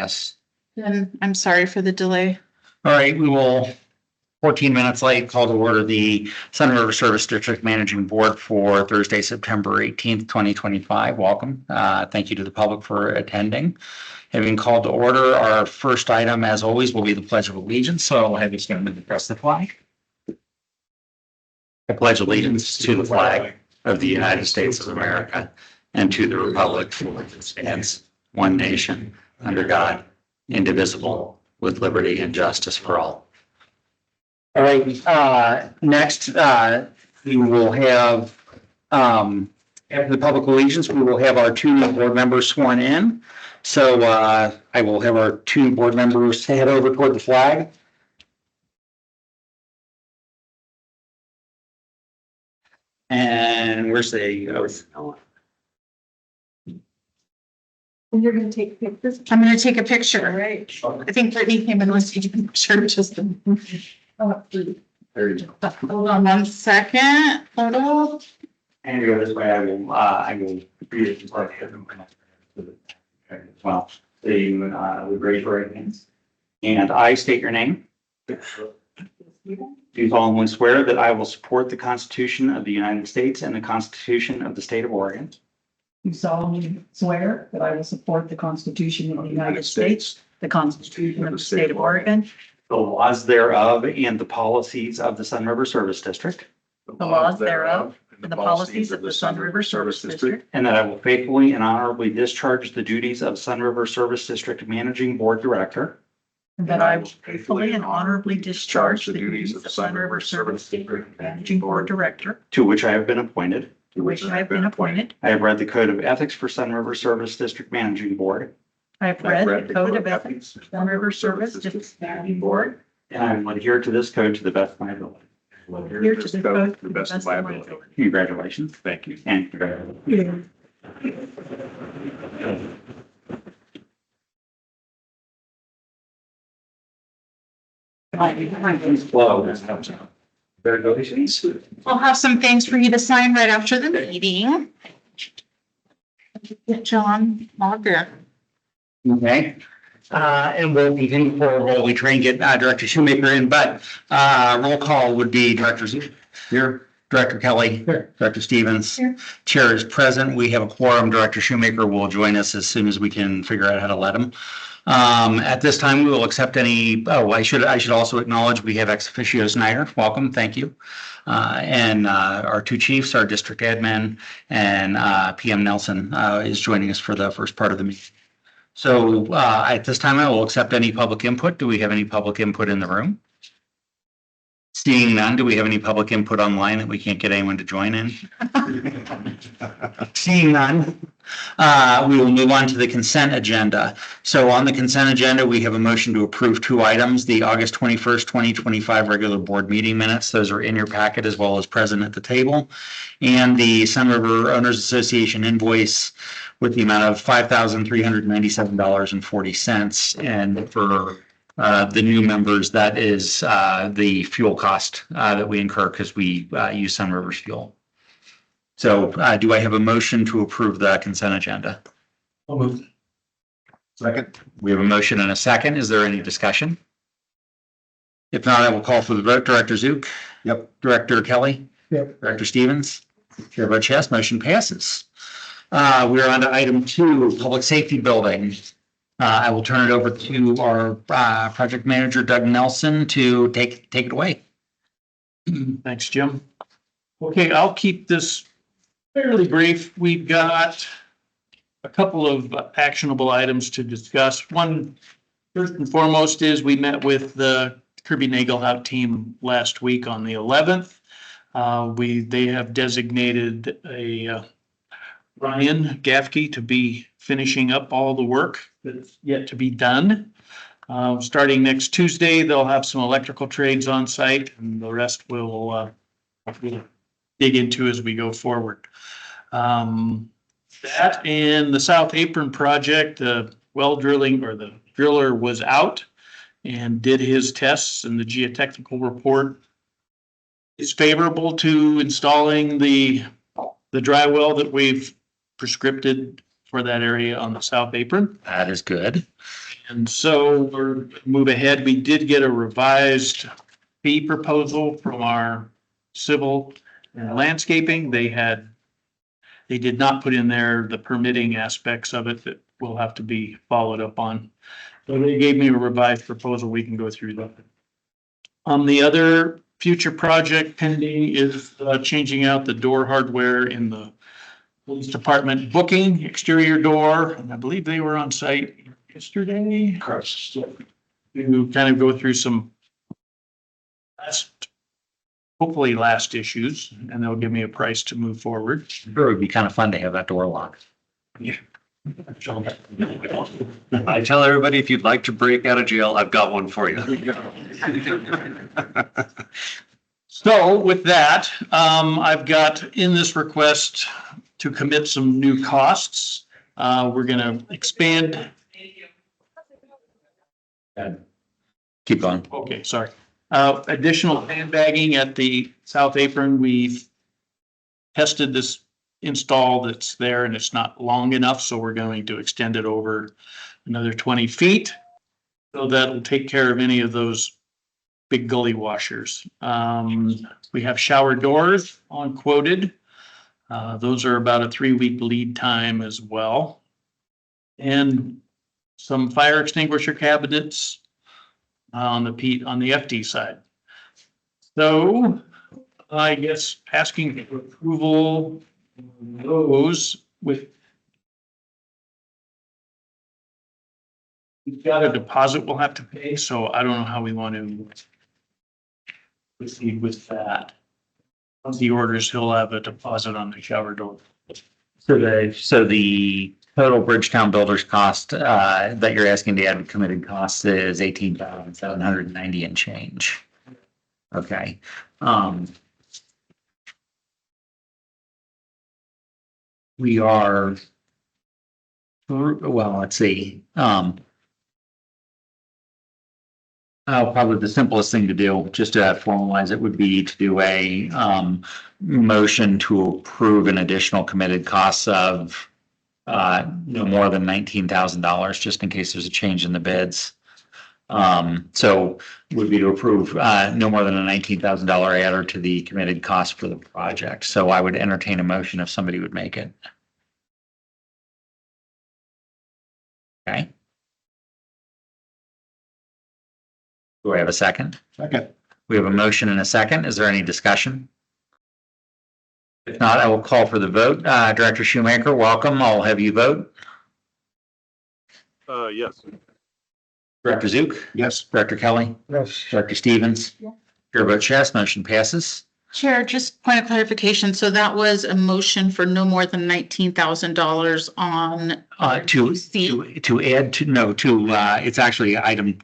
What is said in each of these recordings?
Yes. And I'm sorry for the delay. All right, we will, 14 minutes late, call to order the Sun River Service District Managing Board for Thursday, September 18th, 2025. Welcome. Thank you to the public for attending. Having called to order, our first item, as always, will be the Pledge of Allegiance. So I'll have you stand and press the flag. I pledge allegiance to the flag of the United States of America and to the republic for which it stands, one nation, under God, indivisible, with liberty and justice for all. All right, next, we will have, after the public allegiance, we will have our two new board members sworn in. So I will have our two board members head over toward the flag. And where's the oath? And you're gonna take pictures? I'm gonna take a picture. All right. I think Brittany came and was taking a picture just. There you go. Hold on 1 second. Photo. And go this way, I will read it like well. So you would raise your right hands. And I state your name. Do solemnly swear that I will support the Constitution of the United States and the Constitution of the State of Oregon. Do solemnly swear that I will support the Constitution of the United States, the Constitution of the State of Oregon, The laws thereof and the policies of the Sun River Service District. the laws thereof, and the policies of the Sun River Service District, And that I will faithfully and honorably discharge the duties of Sun River Service District Managing Board Director. and that I will faithfully and honorably discharge the duties of Sun River Service District Managing Board Director, To which I have been appointed. to which I have been appointed. I have read the Code of Ethics for Sun River Service District Managing Board. I have read the Code of Ethics for Sun River Service District Managing Board, And I will adhere to this code to the best of my ability. here to the code to the best of my ability. Congratulations. Thank you. And congratulations. Congratulations. I'll have some things for you to sign right after the meeting. Get John logged in. Okay. And we'll continue forward while we try and get Director Shoemaker in, but roll call would be Director here, Director Kelly, Director Stevens. Here. Chair is present. We have a quorum. Director Shoemaker will join us as soon as we can figure out how to let him. At this time, we will accept any, I should also acknowledge we have ex officio Snyder. Welcome. Thank you. And our two chiefs, our district admin, and PM Nelson is joining us for the first part of the meeting. So at this time, I will accept any public input. Do we have any public input in the room? Seeing none, do we have any public input online that we can't get anyone to join in? Seeing none, we will move on to the consent agenda. So on the consent agenda, we have a motion to approve two items, the August 21st, 2025 regular board meeting minutes. Those are in your packet as well as present at the table. And the Sun River Owners Association invoice with the amount of $5,397.40. And for the new members, that is the fuel cost that we incur because we use Sun River's fuel. So do I have a motion to approve the consent agenda? I'll move. Second. We have a motion and a second. Is there any discussion? If not, I will call for the vote. Director Zook? Yep. Director Kelly? Yep. Director Stevens? Chair votes yes, motion passes. We are on to item 2, public safety building. I will turn it over to our project manager, Doug Nelson, to take it away. Thanks, Jim. Okay, I'll keep this fairly brief. We've got a couple of actionable items to discuss. One, first and foremost, is we met with the Kirby Nagelhout team last week on the 11th. They have designated a Ryan Gaffke to be finishing up all the work that's yet to be done. Starting next Tuesday, they'll have some electrical trades on site, and the rest we'll dig into as we go forward. That and the South Apron project, the well drilling, or the driller was out and did his tests, and the geotechnical report is favorable to installing the dry well that we've prescripted for that area on the South Apron. That is good. And so we're move ahead. We did get a revised fee proposal from our civil and landscaping. They did not put in there the permitting aspects of it that will have to be followed up on. So they gave me a revised proposal. We can go through that. The other future project pending is changing out the door hardware in the police department booking, exterior door, and I believe they were on site yesterday. Correct. To kind of go through some hopefully last issues, and they'll give me a price to move forward. Sure, it would be kind of fun to have that door locked. I tell everybody, if you'd like to break out of jail, I've got one for you. So with that, I've got in this request to commit some new costs. We're gonna expand. Keep going. Okay, sorry. Additional sandbagging at the south apron. We've tested this install that's there and it's not long enough, so we're going to extend it over another 20 feet. So that'll take care of any of those big gully washers. We have shower doors on quoted. Those are about a 3-week lead time as well. And some fire extinguisher cabinets on the FD side. So I guess asking for approval of those with. We've got a deposit we'll have to pay, so I don't know how we want to proceed with that. Once he orders, he'll have a deposit on the shower door. So the total Bridgetown Builders cost, that you're asking to add committed costs is 18,790 and change. Okay. We are, well, let's see, probably the simplest thing to do, just to formalize it, would be to do a, motion to approve an additional committed costs of, no more than $19,000, just in case there's a change in the bids. So would be to approve, no more than a $19,000 adder to the committed cost for the project. So I would entertain a motion if somebody would make it. Okay. Do I have a second? Second. We have a motion and a second. Is there any discussion? If not, I will call for the vote. Director Shoemaker, welcome. I'll have you vote. Yes. Director Zook? Yes. Director Kelly? Yes. Director Stevens? Yeah. Chair votes yes, motion passes. Chair, just point of clarification. So that was a motion for no more than $19,000 on. To add to, no, to, it's actually item.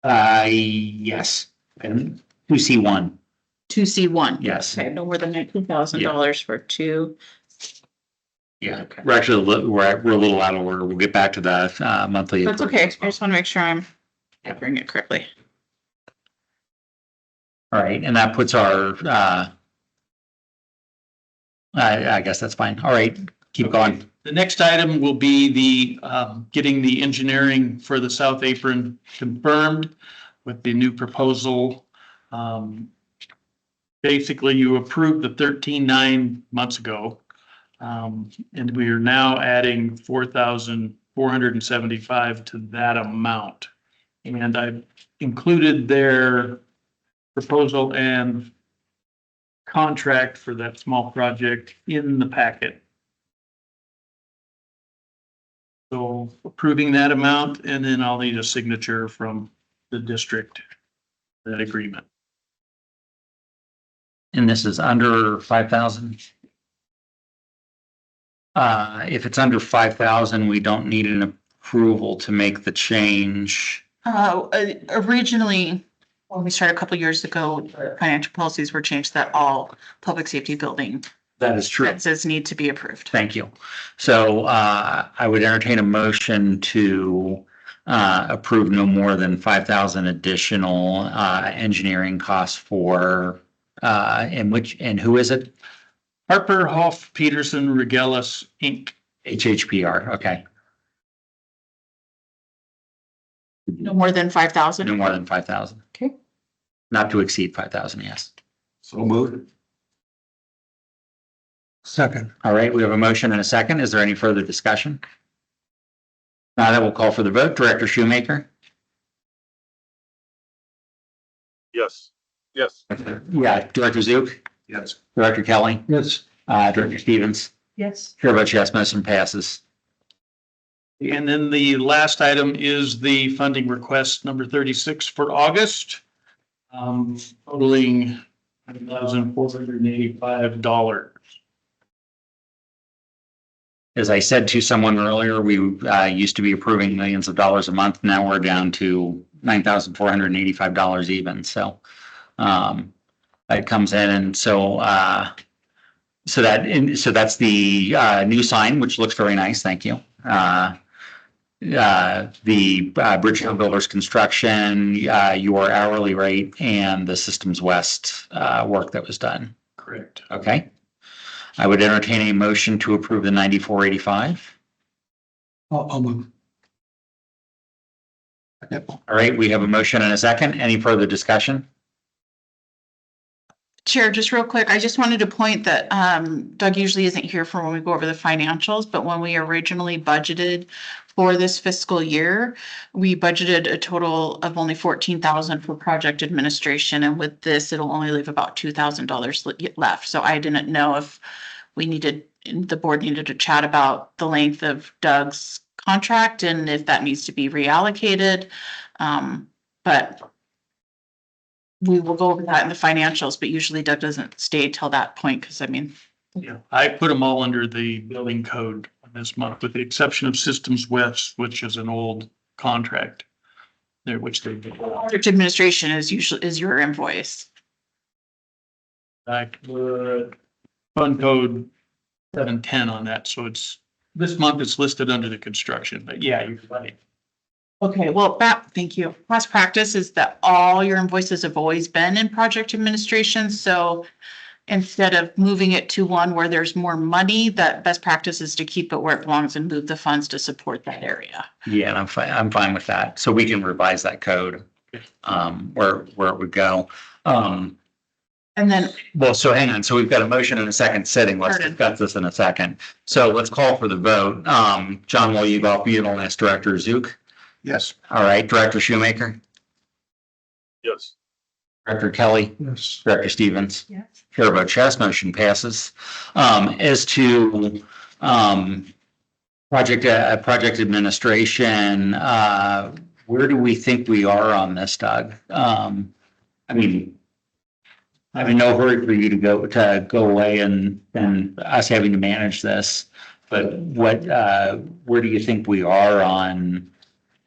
Yes, and 2C1, 2C1. yes. Okay, no more than $19,000 for two. Yeah, we're actually, we're a little out of order. We'll get back to the monthly. That's okay. I just want to make sure I'm entering it correctly. All right, and that puts our, I guess that's fine. All right, keep going. The next item will be the, getting the engineering for the south apron confirmed with the new proposal. Basically, you approved the 13.9 months ago. And we are now adding 4,475 to that amount. And I've included their proposal and contract for that small project in the packet. So approving that amount, and then I'll need a signature from the district, that agreement. And this is under 5,000? If it's under 5,000, we don't need an approval to make the change. Originally, when we started a couple years ago, financial policies were changed that all public safety building That is true. expenses need to be approved. Thank you. So I would entertain a motion to approve no more than 5,000 additional engineering costs for, and who is it? Harper, Hoff, Peterson, Regelis, Inc. HHPR, okay. No more than 5,000? No more than 5,000. Okay. Not to exceed 5,000, yes. So moved. Second. All right, we have a motion and a second. Is there any further discussion? Now that we'll call for the vote. Director Shoemaker? Yes. Yes. Yeah. Director Zook? Yes. Director Kelly? Yes. Director Stevens? Yes. Chair votes yes, motion passes. And then the last item is the funding request number 36 for August, totaling $1,485. As I said to someone earlier, we used to be approving millions of dollars a month. Now we're down to $9,485 even. So it comes in, and so that's the new sign, which looks very nice. Thank you. The Bridge Hill Builders construction, your hourly rate, and the Systems West work that was done. Correct. Okay. I would entertain a motion to approve the 9485. I'll move. All right, we have a motion and a second. Any further discussion? Chair, just real quick, I just wanted to point that Doug usually isn't here for when we go over the financials, but when we originally budgeted for this fiscal year, we budgeted a total of only 14,000 for project administration, and with this, it'll only leave about $2,000 left. So I didn't know if the board needed to chat about the length of Doug's contract and if that needs to be reallocated. But we will go over that in the financials, but usually Doug doesn't stay till that point, because Yeah, I put them all under the building code this month, with the exception of Systems West, which is an old contract there, which they did. project administration is your invoice. I put fund code 710 on that, so this month it's listed under the construction, but yeah, you're right. Okay, well, thank you. Past practice is that all your invoices have always been in project administration, so instead of moving it to one where there's more money, that best practice is to keep it where it belongs and move the funds to support that area. Yeah, and I'm fine with that. So we can revise that code where it would go. And then, Well, so hang on. So we've got a motion and a second sitting. Let's Pardon. discuss this in a second. So let's call for the vote. John, will you go off mute? I'll ask Director Zook. Yes. All right, Director Shoemaker, Yes. Director Kelly, Yes. Director Stevens. Yes. Chair votes yes, motion passes. As to project administration, where do we think we are on this, Doug? I'm in no hurry for you to go away and us having to manage this. But where do you think we are on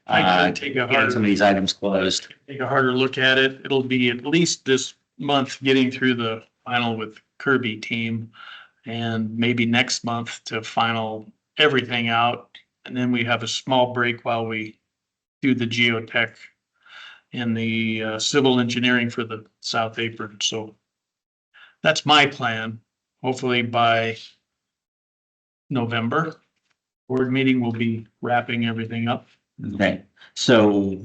I can take a getting hard some of these items closed? take a harder look at it. It'll be at least this month getting through the final with Kirby team, and maybe next month to final everything out. And then we have a small break while we do the geotech and the civil engineering for the South Apron. So that's my plan. Hopefully by November, board meeting, we'll be wrapping everything up. Okay, so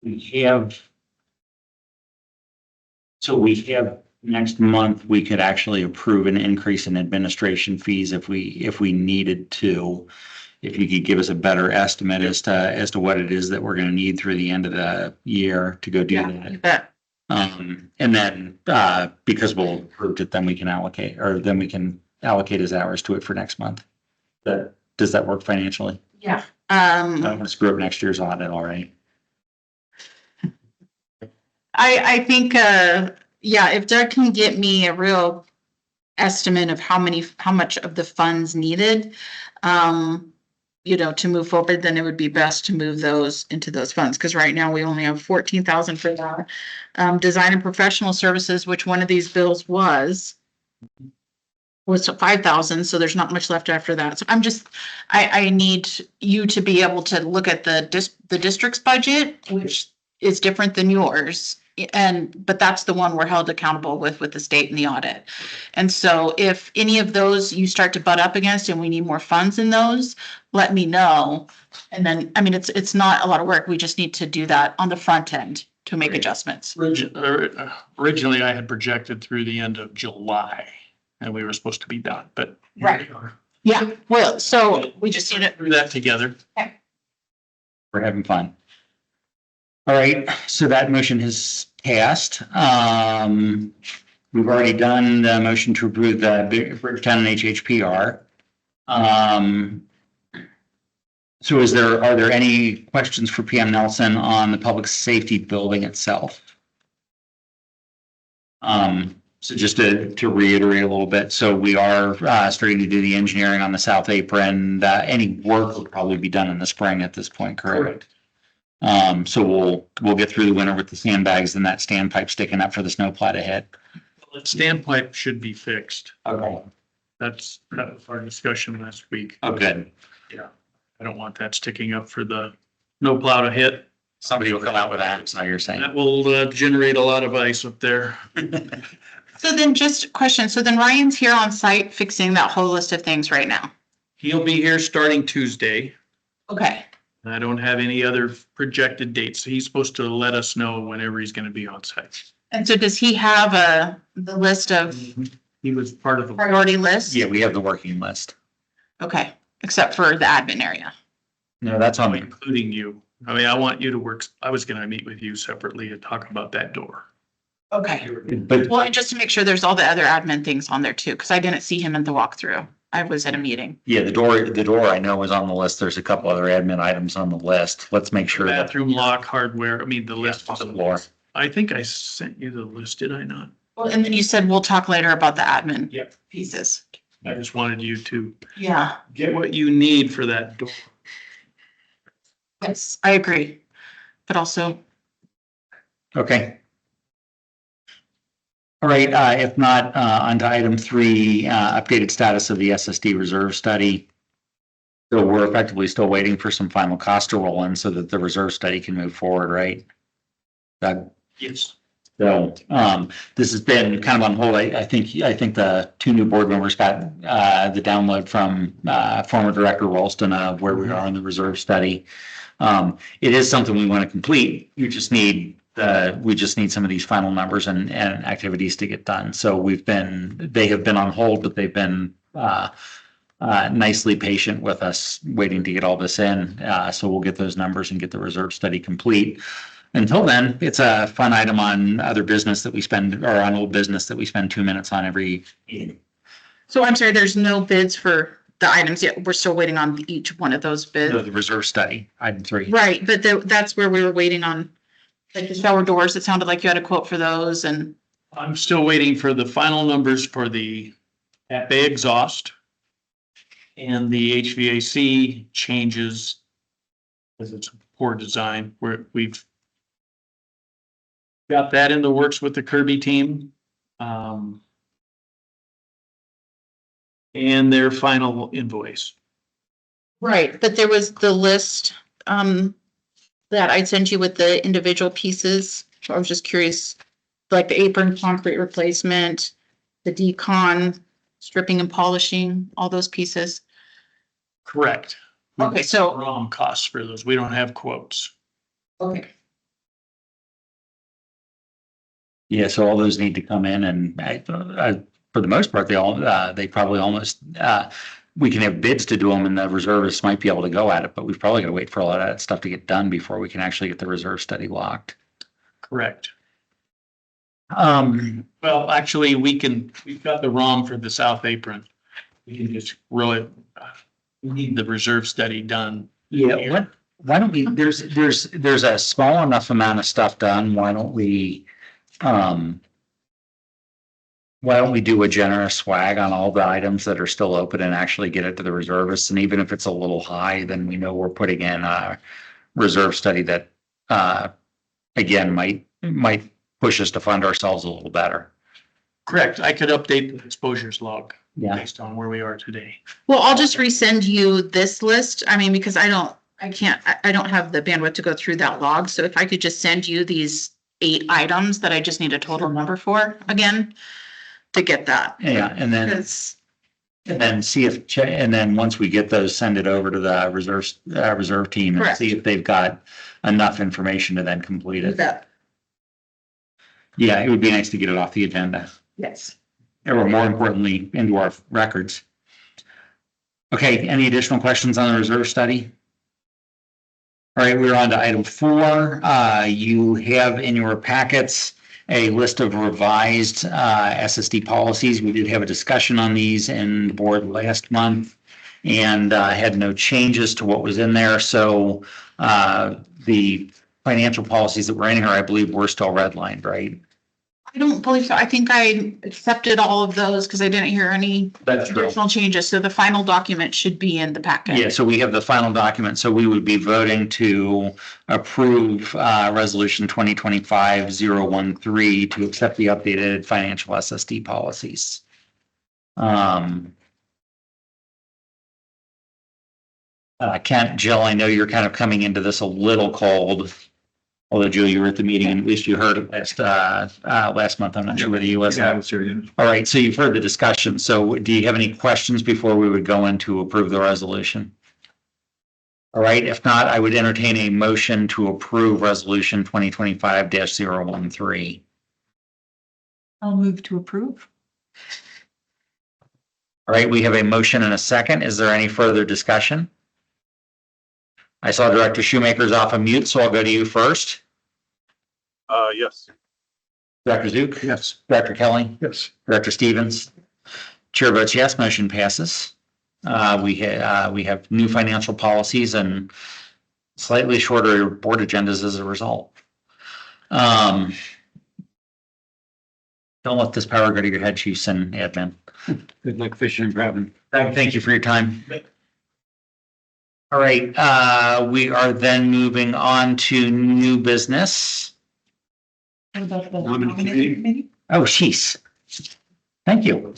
we have next month, we could actually approve an increase in administration fees if we needed to. If you could give us a better estimate as to what it is that we're gonna need through the end of the year to go do yeah, that. you bet. And then, because we'll approve it, then we can allocate his hours to it for next month. Does that work financially? Yeah. I'm gonna screw up next year's audit already. I think, yeah, if Doug can get me a real estimate of how much of the funds needed, to move forward, then it would be best to move those into those funds. Cause right now we only have 14,000 for that. Design and professional services, which one of these bills was 5,000. So there's not much left after that. So I need you to be able to look at the district's budget, which is different than yours. but that's the one we're held accountable with the state and the audit. And so if any of those you start to butt up against and we need more funds in those, let me know. And then, I mean, it's not a lot of work. We just need to do that on the front end to make adjustments. Originally, I had projected through the end of July and we were supposed to be done, but. Right. Yeah, well, so we just need it. Do that together. We're having fun. All right, so that motion has passed. We've already done the motion to approve the Bridgetown and HHPR. So are there any questions for PM Nelson on the public safety building itself? So just to reiterate a little bit, so we are starting to do the engineering on the south apron. Any work will probably be done in the spring at this point, correct? So we'll get through the winter with the sandbags and that standpipe sticking up for the snowplow to hit. The standpipe should be fixed. Okay. That was our discussion last week. Oh, good. Yeah. I don't want that sticking up for the snowplow to hit. Somebody will come out with that, so you're saying. That will generate a lot of ice up there. So then just a question. So then Ryan's here on site fixing that whole list of things right now. He'll be here starting Tuesday. Okay. I don't have any other projected dates. He's supposed to let us know whenever he's going to be on site. And so does he have the list of He was part of the. priority list? Yeah, we have the working list. Okay, except for the admin area. No, that's on me. Including you. I mean, I want you to work, I was gonna meet with you separately and talk about that door. Okay. But Well, and just to make sure there's all the other admin things on there too, because I didn't see him in the walkthrough. I was at a meeting. yeah, the door I know is on the list. There's a couple other admin items on the list. Let's make sure that. Bathroom lock, hardware, I mean, the list. On the floor. I think I sent you the list, did I not? Well, and then you said we'll talk later about the admin Yep. pieces. I just wanted you to Yeah, get what you need for that door. yes, I agree. But also, Okay. All right, if not, on to item 3, updated status of the SSD reserve study. So we're effectively still waiting for some final cost to roll in so that the reserve study can move forward, right? Yes. So, this has been kind of on hold. I think the 2 new board members got, the download from, former Director Ralston of where we are in the reserve study. It is something we want to complete. We just need some of these final numbers and activities to get done. So they have been on hold, but they've been, nicely patient with us waiting to get all this in. So we'll get those numbers and get the reserve study complete. Until then, it's a fun item on other business that we spend, or on old business that we spend 2 minutes on every meeting. so I'm sorry, there's no bids for the items yet. We're still waiting on each one of those bids. The reserve study, item 3. Right, but that's where we were waiting on, like the shower doors. It sounded like you had a quote for those and. I'm still waiting for the final numbers for the Cat Bay exhaust and the HVAC changes, because it's a poor design, where we've got that in the works with the Kirby team. And their final invoice. Right, but there was the list, that I'd send you with the individual pieces. So I was just curious, like the apron concrete replacement, the decon, stripping and polishing, all those pieces. Correct. Okay, so, ROM costs for those. We don't have quotes. okay, Yeah, so all those need to come in and for the most part, they probably almost, we can have bids to do them and the reservists might be able to go at it, but we've probably got to wait for a lot of that stuff to get done before we can actually get the reserve study locked. Correct. Um, Well, actually, we've got the ROM for the south apron. We can just roll it. We need the reserve study done. yeah, why don't we, there's a small enough amount of stuff done. Why don't we do a generous swag on all the items that are still open and actually get it to the reservists? And even if it's a little high, then we know we're putting in a reserve study that, again, might push us to fund ourselves a little better. Correct. I could update the exposures log Yeah. based on where we are today. well, I'll just resend you this list. I mean, because I don't have the bandwidth to go through that log. So if I could just send you these 8 items that I just need a total number for again to get that. Yeah, and then. Because And then see if, and then once we get those, send it over to the reserve team and Correct. see if they've got enough information to then complete it. that, Yeah, it would be nice to get it off the agenda, yes. or more importantly, into our records. Okay, any additional questions on the reserve study? All right, we're on to item 4. You have in your packets a list of revised SSD policies. We did have a discussion on these in the board last month and had no changes to what was in there. So the financial policies that were in here, I believe, were still redlined, right? I don't believe so. I think I accepted all of those because I didn't hear any That's true. additional changes. So the final document should be in the packet. Yeah, so we have the final document. So we would be voting to approve resolution 2025-013 to accept the updated financial SSD policies. Kent, Jill, I know you're kind of coming into this a little cold. Although, Jill, you were at the meeting and at least you heard it last month. I'm not sure whether you listened. Yeah, I was here, yeah. All right, so you've heard the discussion. So do you have any questions before we would go in to approve the resolution? All right, if not, I would entertain a motion to approve resolution 2025-013. I'll move to approve. All right, we have a motion and a second. Is there any further discussion? I saw Director Shoemaker's off of mute, so I'll go to you first. Yes. Dr. Zook? Yes. Dr. Kelly? Yes. Director Stevens? Chair votes yes, motion passes. We have new financial policies and slightly shorter board agendas as a result. Don't let this power go to your head, chiefs and admin. Good luck fishing and grabbing. Thank you for your time. All right, we are then moving on to new business. What about the Nominating nominating committee? Oh, jeez. Thank you.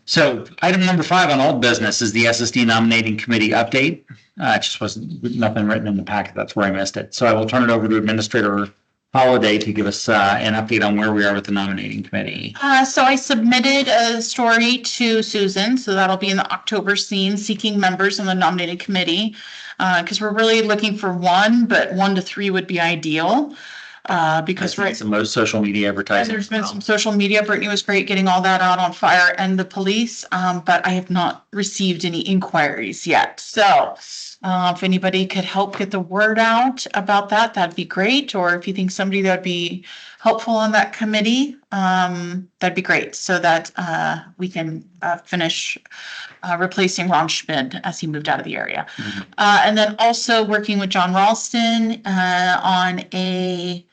So item number 5 on old business is the SSD nominating committee update. It just wasn't nothing written in the packet. That's where I missed it. So I will turn it over to Administrator Holiday to give us an update on where we are with the nominating committee. So I submitted a story to Susan, so that'll be in the October scene, seeking members on the nominating committee. Because we're really looking for 1, but 1 to 3 would be ideal. Because right. Some most social media And advertising. there's been some social media. Brittany was great getting all that out on fire and the police, but I have not received any inquiries yet. So if anybody could help get the word out about that, that'd be great. Or if you think somebody that'd be helpful on that committee, that'd be great. So that we can finish replacing Ron Schmid as he moved out of the area. Mhm. And then also working with John Ralston on a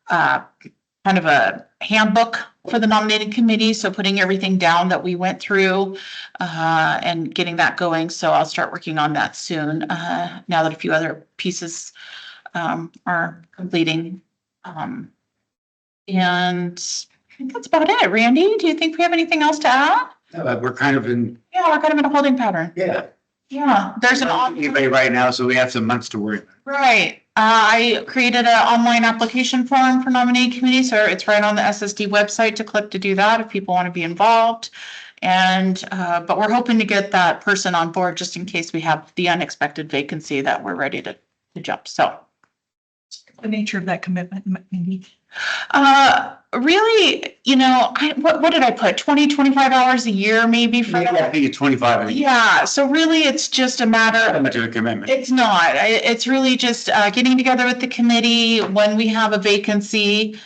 kind of a handbook for the nominating committee. So putting everything down that we went through and getting that going. So I'll start working on that soon now that a few other pieces are completing. And I think that's about it. Randy, do you think we have anything else to add? We're kind of in, Yeah, we're kind of in a holding pattern. yeah, Yeah, there's an anybody right now, so we have some months to worry about. right. I created an online application form for nominating committee, so it's right on the SSD website to click to do that if people want to be involved. And, but we're hoping to get that person on board just in case we have the unexpected vacancy that we're ready to jump. So. The nature of that commitment, maybe. Really, what did I put? 25 hours a year maybe for I that? think it's 25. I think. Yeah, so really it's just a matter Not of much of a commitment. It's not. It's really just getting together with the committee when we have a vacancy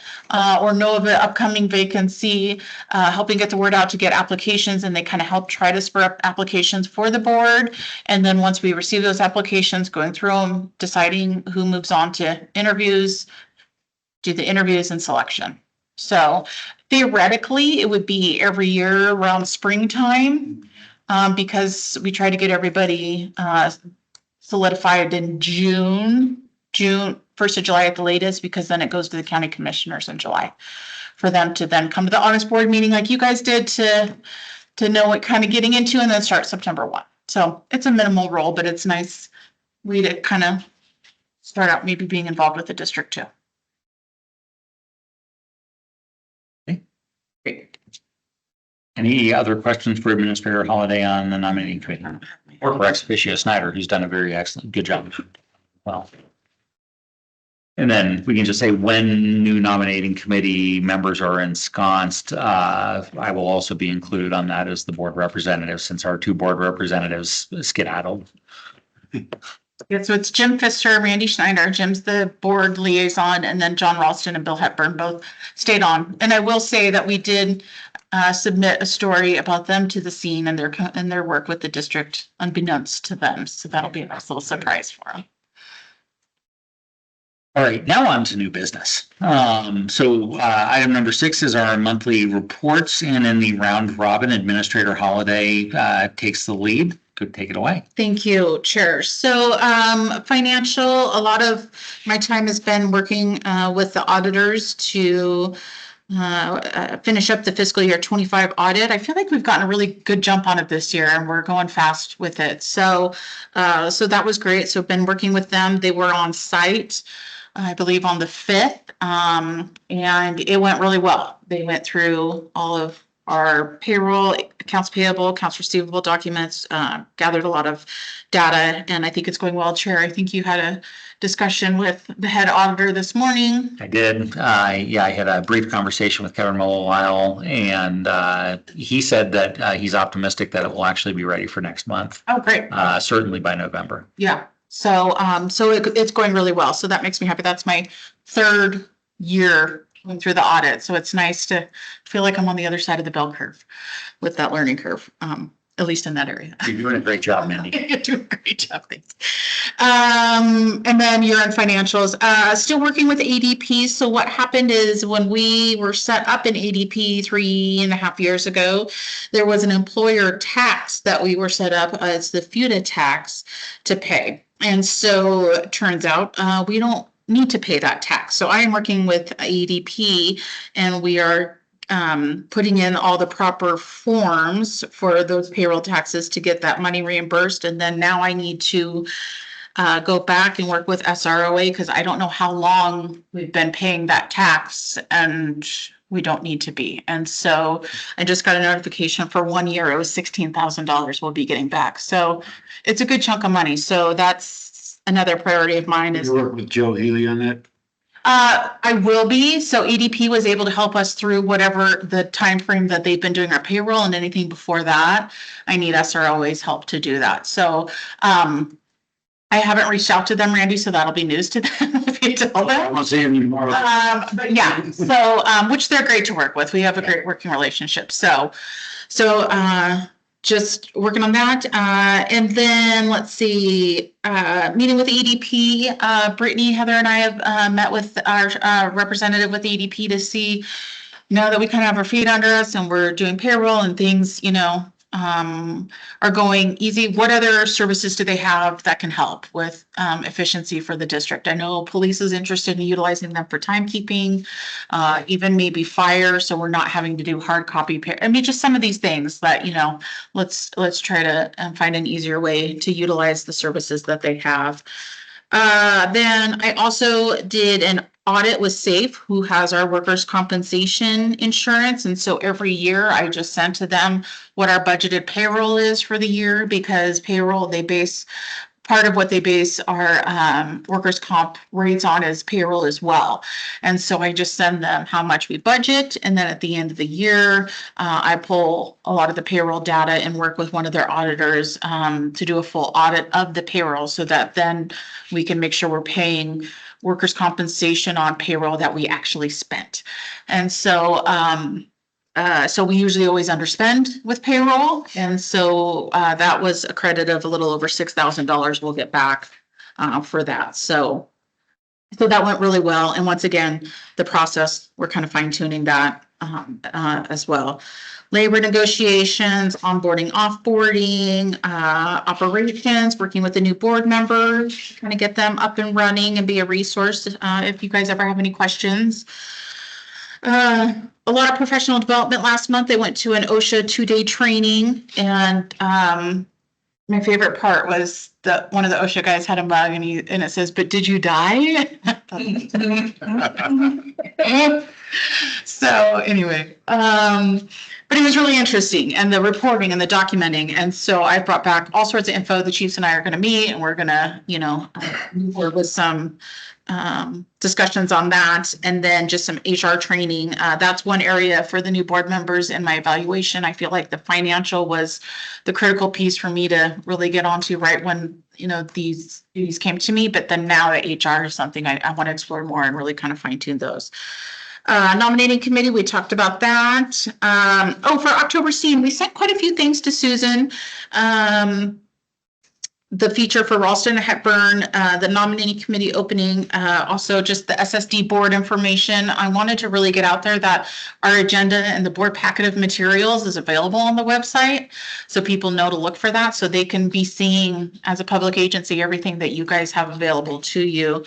or know of an upcoming vacancy, helping get the word out to get applications, and they kind of help try to spur up applications for the board. And then once we receive those applications, going through them, deciding who moves on to interviews, do the interviews and selection. So theoretically, it would be every year around springtime. Because we try to get everybody solidified in June, 1st of July at the latest, because then it goes to the county commissioners in July for them to then come to the honest board meeting like you guys did to know what kind of getting into, and then start September 1. So it's a minimal role, but it's nice way to kind of start out maybe being involved with the district too. Great. Any other questions for Administrator Holliday on the nominating committee? Or for ex officio Snyder, who's done a very excellent, good job. Well. And then we can just say when new nominating committee members are ensconced, I will also be included on that as the board representative, since our 2 board representatives skedaddled. Yeah, so it's Jim Pfister, Randy Schneider. Jim's the board liaison, and then John Ralston and Bill Hepburn both stayed on. And I will say that we did submit a story about them to the scene and their work with the district unbeknownst to them. So that'll be a nice little surprise for them. All right, now on to new business. Item number 6 is our monthly reports, and in the round robin, Administrator Holliday takes the lead. Could take it away. Thank you, Chair. So financial, a lot of my time has been working with the auditors to finish up the fiscal year 25 audit. I feel like we've gotten a really good jump on it this year, and we're going fast with it. So that was great. So been working with them. They were on site, I believe, on the 5th, and it went really well. They went through all of our payroll, accounts payable, accounts receivable documents, gathered a lot of data, and I think it's going well. Chair, I think you had a discussion with the head auditor this morning. I did. I had a brief conversation with Kevin Mullisle, and he said that he's optimistic that it will actually be ready for next month. Oh, great. Certainly by November. Yeah. So it's going really well. So that makes me happy. That's my 3rd year going through the audit. So it's nice to feel like I'm on the other side of the bell curve with that learning curve, at least in that area. You're doing a great job, Mindy. You're doing a great job, thanks. And then year-end financials, still working with ADP. So what happened is when we were set up in ADP 3.5 years ago, there was an employer tax that we were set up as the FUTA tax to pay. And so it turns out we don't need to pay that tax. So I am working with ADP, and we are putting in all the proper forms for those payroll taxes to get that money reimbursed. And then now I need to go back and work with SROA, because I don't know how long we've been paying that tax and we don't need to be. And so I just got a notification for 1 year, it was $16,000 we'll be getting back. So it's a good chunk of money. So that's another priority of mine is. You work with Joe Healy on that? I will be. So ADP was able to help us through whatever the time frame that they've been doing our payroll, and anything before that, I need SROA's help to do that. So I haven't reached out to them, Randy, so that'll be news to them if you tell I them. won't say any more. But yeah, so which they're great to work with. We have a great working relationship. So just working on that. And then let's see, meeting with ADP. Brittany, Heather, and I have met with our representative with ADP to see, now that we kind of have our feet under us and we're doing payroll and things, are going easy. What other services do they have that can help with efficiency for the district? I know police is interested in utilizing them for timekeeping, even maybe fire, so we're not having to do hard copy. I mean, just some of these things that, let's try to find an easier way to utilize the services that they have. Then I also did an audit with SAFE, who has our workers' compensation insurance. And so every year I just send to them what our budgeted payroll is for the year, because payroll, part of what they base our workers' comp rates on is payroll as well. And so I just send them how much we budget. And then at the end of the year, I pull a lot of the payroll data and work with one of their auditors to do a full audit of the payroll, so that then we can make sure we're paying workers' compensation on payroll that we actually spent. And so we usually always underspend with payroll. And so that was a credit of a little over $6,000 we'll get back for that. So that went really well. And once again, the process, we're kind of fine tuning that as well. Labor negotiations, onboarding, offboarding, operations, working with the new board members, kind of get them up and running and be a resource if you guys ever have any questions. A lot of professional development last month. I went to an OSHA 2-day training, and my favorite part was that one of the OSHA guys had a mug, and it says, "But did you die?" So anyway, but it was really interesting and the reporting and the documenting. And so I brought back all sorts of info. The chiefs and I are going to meet and we're going to, move forward with some discussions on that. And then just some HR training. That's one area for the new board members in my evaluation. I feel like the financial was the critical piece for me to really get onto right when, these duties came to me. But then now the HR is something I want to explore more and really kind of fine tune those. Nominating committee, we talked about that. For October scene, we sent quite a few things to Susan. The feature for Ralston and Hepburn, the nominating committee opening, also just the SSD board information. I wanted to really get out there that our agenda and the board packet of materials is available on the website. So people know to look for that so they can be seeing as a public agency everything that you guys have available to you.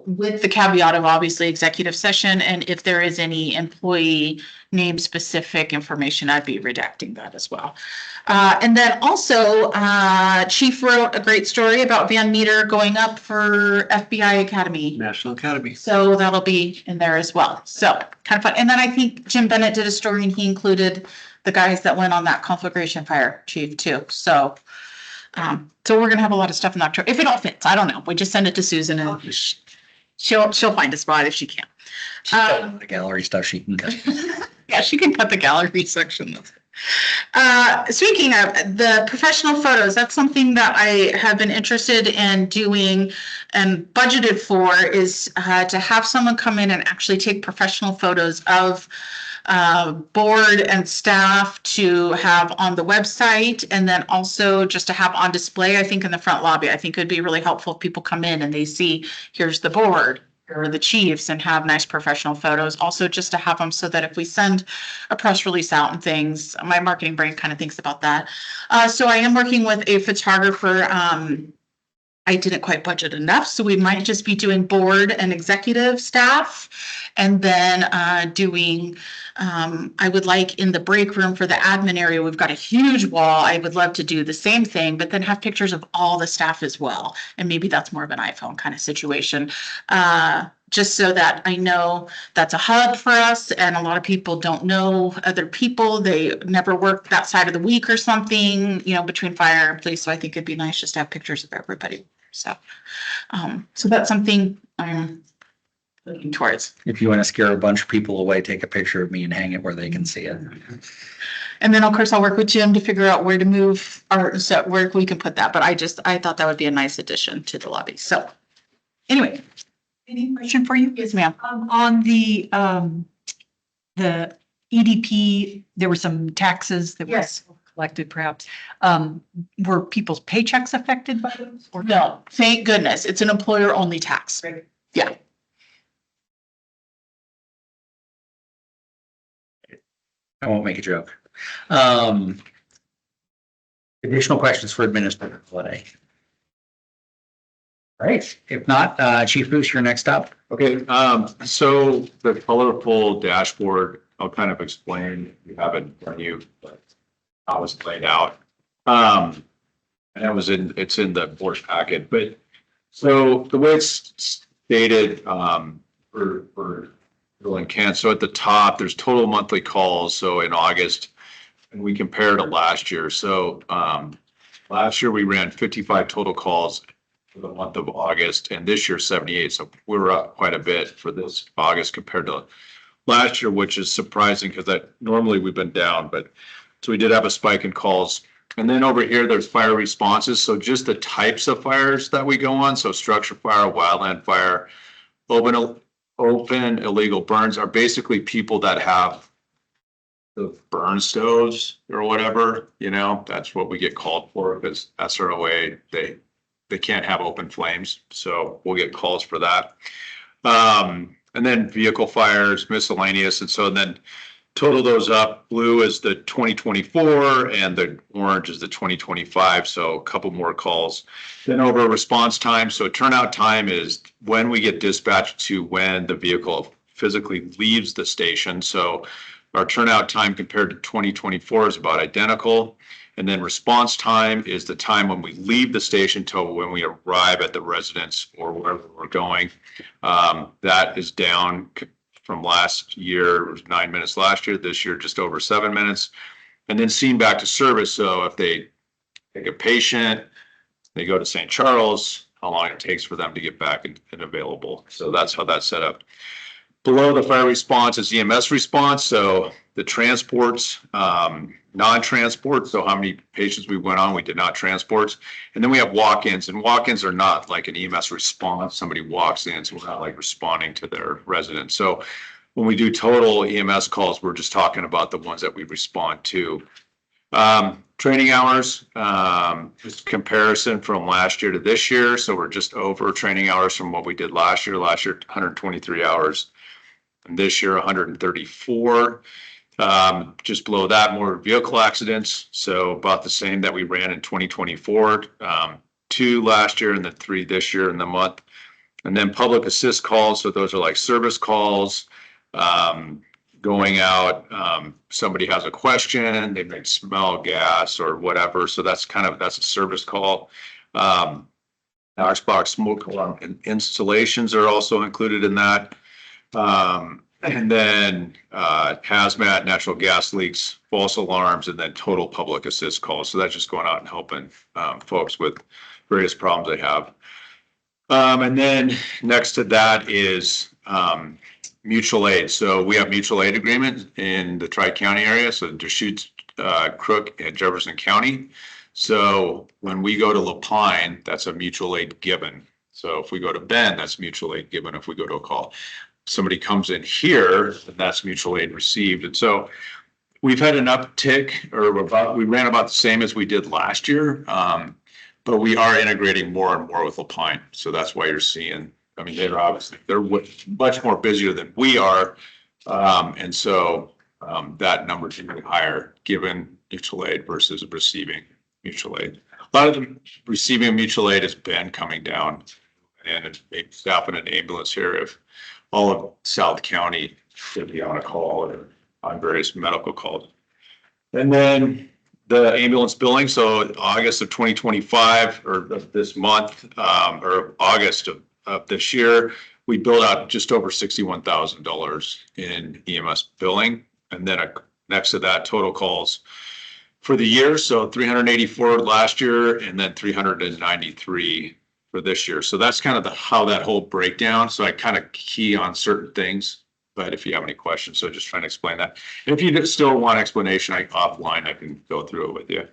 With the caveat of obviously executive session, and if there is any employee name specific information, I'd be redacting that as well. And then also, Chief wrote a great story about Van Meter going up for FBI Academy. National Academy. So that'll be in there as well. So kind of fun. And then I think Jim Bennett did a story and he included the guys that went on that conflagration fire, Chief, too. So we're gonna have a lot of stuff in October. If it all fits, I don't know. We just send it to Susan and she'll find a spot if she can. The gallery stuff she can cut. Yeah, she can cut the gallery section. Speaking of the professional photos, that's something that I have been interested in doing and budgeted for is to have someone come in and actually take professional photos of board and staff to have on the website, and then also just to have on display, I think in the front lobby. I think it would be really helpful if people come in and they see, here's the board, here are the chiefs, and have nice professional photos. Also just to have them so that if we send a press release out and things, my marketing brain kind of thinks about that. So I am working with a photographer. I didn't quite budget enough, so we might just be doing board and executive staff, and then doing, I would like in the break room for the admin area, we've got a huge wall. I would love to do the same thing, but then have pictures of all the staff as well. And maybe that's more of an iPhone kind of situation. Just so that I know that's a hub for us, and a lot of people don't know other people. They never work that side of the week or something, between fire and police. So I think it'd be nice just to have pictures of everybody. So that's something I'm looking towards. If you want to scare a bunch of people away, take a picture of me and hang it where they can see it. And then, of course, I'll work with Jim to figure out where to move or so where we can put that. But I thought that would be a nice addition to the lobby. So anyway. Any question for you? Yes, ma'am. On the EDP, there were some taxes that were Yes. collected perhaps. Were people's paychecks affected by those? Or No, thank goodness. It's an employer only tax. Yeah. I won't make a joke. Additional questions for Administrator Colletti? All right, if not, Chief Booth, you're next up. Okay, so the colorful dashboard, I'll kind of explain, we haven't done you, but how it's laid out. And it's in the board packet, but so the way it's stated, for Bill and Ken, so at the top, there's total monthly calls. So in August, and we compare to last year. So, last year we ran 55 total calls for the month of August, and this year 78. So we're up quite a bit for this August compared to last year, which is surprising because normally we've been down, but so we did have a spike in calls. And then over here, there's fire responses. So just the types of fires that we go on. So structure fire, wildland fire, open illegal burns are basically people that have the burn stoves or whatever, that's what we get called for because SROA, they can't have open flames. So we'll get calls for that. And then vehicle fires, miscellaneous. And so then total those up. Blue is the 2024 and the orange is the 2025. So a couple more calls. Then over response time. So turnout time is when we get dispatched to when the vehicle physically leaves the station. So our turnout time compared to 2024 is about identical. And then response time is the time when we leave the station till when we arrive at the residence or wherever we're going. That is down from last year. It was 9 minutes last year. This year, just over 7 minutes. And then seen back to service. So if they take a patient, they go to St. Charles, how long it takes for them to get back and available. So that's how that's set up. Below the fire response is EMS response. So the transports, non-transport. So how many patients we went on, we did not transport. And then we have walk-ins, and walk-ins are not like an EMS response. Somebody walks in, so we're not like responding to their residents. So when we do total EMS calls, we're just talking about the ones that we respond to. Training hours, just comparison from last year to this year. So we're just over training hours from what we did last year. Last year, 123 hours. And this year, 134. Just below that, more vehicle accidents. So about the same that we ran in 2024. 2 last year and then 3 this year in the month. And then public assist calls. So those are like service calls. Going out, somebody has a question, they may smell gas or whatever. So that's a service call. Xbox smoke alarm installations are also included in that. And then hazmat, natural gas leaks, false alarms, and then total public assist calls. So that's just going out and helping folks with various problems they have. And then next to that is mutual aid. So we have mutual aid agreements in the Tri-County area, so Deschutes, Crook, and Jefferson County. So when we go to Lapine, that's a mutual aid given. So if we go to Bend, that's mutual aid given. If we go to a call, somebody comes in here, that's mutual aid received. And so we've had an uptick, or we ran about the same as we did last year, but we are integrating more and more with Lapine. So that's why you're seeing, I mean, they're much more busier than we are. And so that number is even higher given mutual aid versus receiving mutual aid. A lot of the receiving mutual aid has been coming down, and staffing an ambulance here if all of South County should be on a call or on various medical calls. And then the ambulance billing. So August of 2025 or of this month, or August of this year, we billed out just over $61,000 in EMS billing. And then next to that, total calls for the year. So 384 last year and then 393 for this year. So that's kind of how that whole breakdown. So I kind of key on certain things, but if you have any questions, so just trying to explain that. And if you still want explanation, offline, I can go through it with you.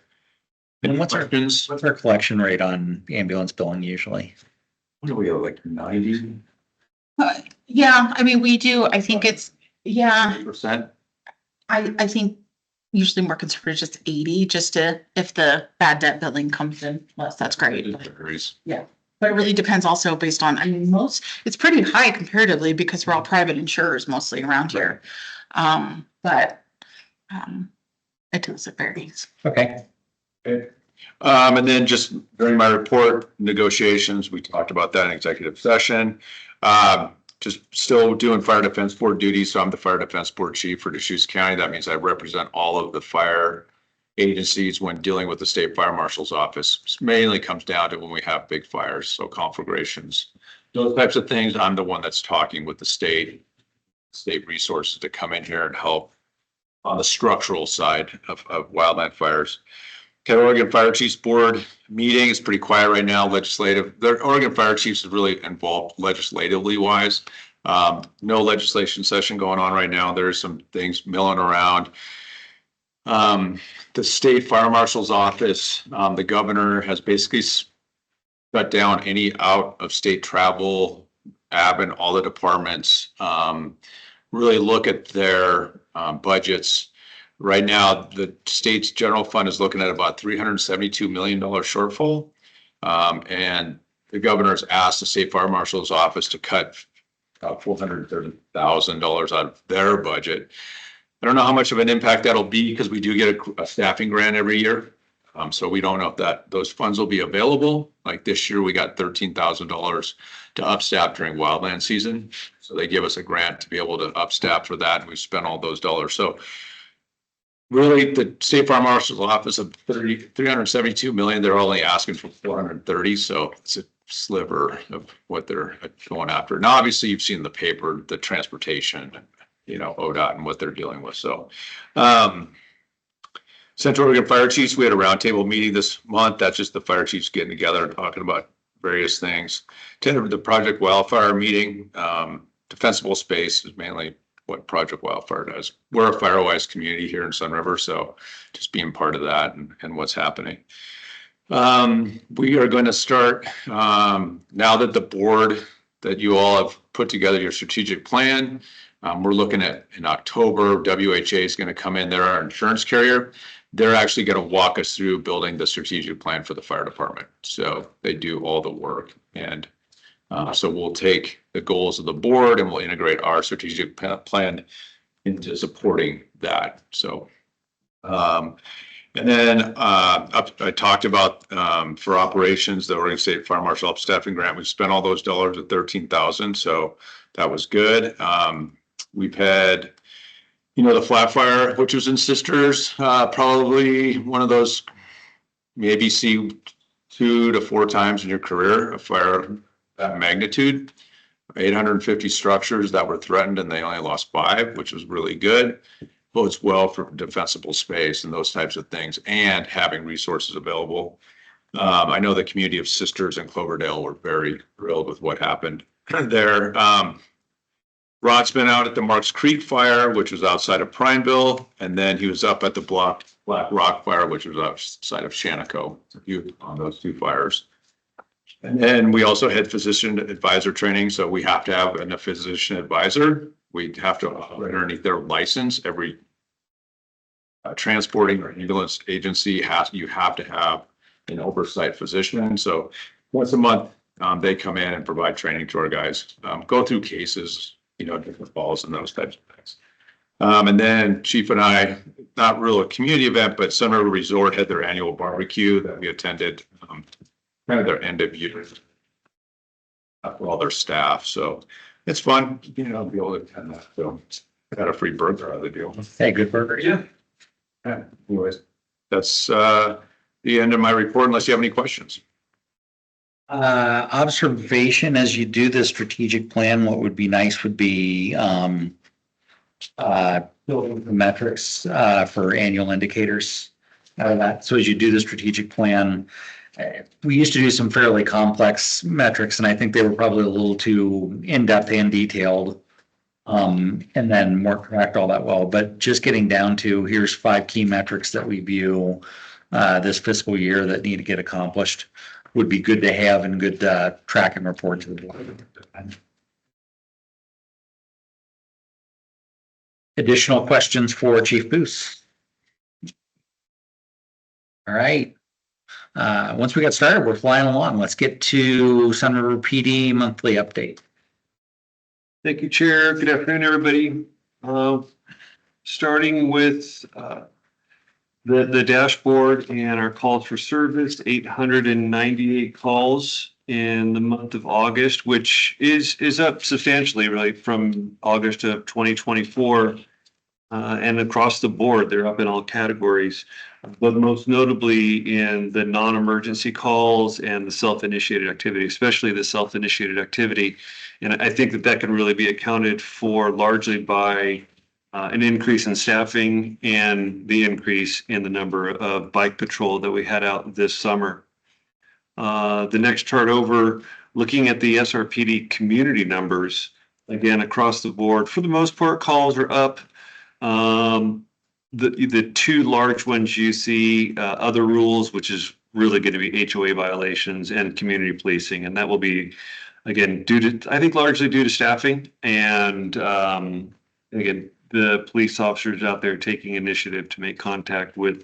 And what's our collection rate on ambulance billing usually? What do we have, like 90%? Yeah, I mean, we do, I think it's, yeah, I think usually more conservative, just 80, just if the bad debt billing comes in less, that's great. Yeah, but it really depends also based on, I mean, it's pretty high comparatively because we're all private insurers mostly around here. But it varies. Okay. And then just during my report negotiations, we talked about that in executive session. Just still doing fire defense board duties. So I'm the fire defense board chief for Deschutes County. That means I represent all of the fire agencies when dealing with the state fire marshal's office. It mainly comes down to when we have big fires, so conflagrations, those types of things. I'm the one that's talking with the state resources to come in here and help on the structural side of wildland fires. Okay, Oregon Fire Chiefs Board meeting is pretty quiet right now. Legislative, the Oregon Fire Chiefs is really involved legislatively wise. No legislation session going on right now. There's some things milling around. The state fire marshal's office, the governor has basically shut down any out of state travel, and all the departments, really look at their budgets. Right now, the state's general fund is looking at about $372 million shortfall. And the governor's asked the state fire marshal's office to cut about $430,000 out of their budget. I don't know how much of an impact that'll be because we do get a staffing grant every year. So we don't know if those funds will be available. Like this year, we got $13,000 to upstaff during wildland season. So they give us a grant to be able to upstaff for that. And we spent all those dollars. So really, the State Farm Marshal's office of 372 million, they're only asking for 430, so it's a sliver of what they're going after. Now, obviously, you've seen the paper, the transportation, ODOT and what they're dealing with, so. Central Oregon Fire Chiefs, we had a roundtable meeting this month. That's just the fire chiefs getting together and talking about various things. Attended the Project Wildfire meeting. Defensible space is mainly what Project Wildfire does. We're a Firewise community here in Sun River, so just being part of that and what's happening. We are going to start, now that the board, that you all have put together your strategic plan, we're looking at in October, WHA is going to come in. They're our insurance carrier. They're actually going to walk us through building the strategic plan for the fire department. So they do all the work. And so we'll take the goals of the board and we'll integrate our strategic plan into supporting that. So, and then I talked about for operations, the Oregon State Fire Marshal Up Staffing Grant. We've spent all those dollars at $13,000. So that was good. We've had, the flat fire, which was in Sisters, probably one of those, maybe see 2 to 4 times in your career, a fire that magnitude. 850 structures that were threatened and they only lost 5, which was really good. Bodes well for defensible space and those types of things and having resources available. I know the community of Sisters and Cloverdale were very thrilled with what happened there. Rod's been out at the Marks Creek fire, which was outside of Prineville, and then he was up at the Black Rock fire, which was outside of Shannaco, on those 2 fires. And then we also had physician advisor training, so we have to have a physician advisor. We have to operate underneath their license. Every transporting or ambulance agency you have to have an oversight physician. So once a month, they come in and provide training to our guys, go through cases, different falls and those types of things. And then Chief and I, not really a community event, but Sun River Resort had their annual barbecue that we attended, kind of their end of year for all their staff. So it's fun, be able to attend that. So got a free burger out of the deal. Hey, good burger. Yeah. Anyways, that's the end of my report, unless you have any questions. Observation as you do the strategic plan, what would be nice would be building the metrics for annual indicators. So as you do the strategic plan, we used to do some fairly complex metrics, and I think they were probably a little too in-depth and detailed, and then weren't tracked all that well. But just getting down to here's 5 key metrics that we view this fiscal year that need to get accomplished would be good to have and good track and report to the board. Additional questions for Chief Boos? All right. Once we got started, we're flying along. Let's get to Sun River PD monthly update. Thank you, Chair. Good afternoon, everybody. Starting with the dashboard and our calls for service, 898 calls in the month of August, which is up substantially, really, from August of 2024. And across the board, they're up in all categories, but most notably in the non-emergency calls and the self-initiated activity, especially the self-initiated activity. And I think that can really be accounted for largely by an increase in staffing and the increase in the number of bike patrol that we had out this summer. The next chart over, looking at the SRPD community numbers, again, across the board, for the most part, calls are up. The 2 large ones you see, other rules, which is really going to be HOA violations and community policing. And that will be, again, I think largely due to staffing and, again, the police officers out there taking initiative to make contact with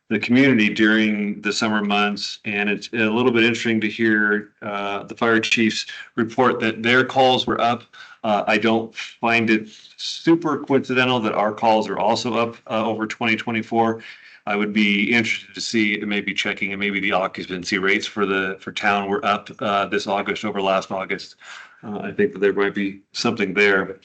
the community during the summer months. And it's a little bit interesting to hear the fire chiefs report that their calls were up. I don't find it super coincidental that our calls are also up over 2024. I would be interested to see, maybe checking, and maybe the occupancy rates for town were up this August over last August. I think that there might be something there.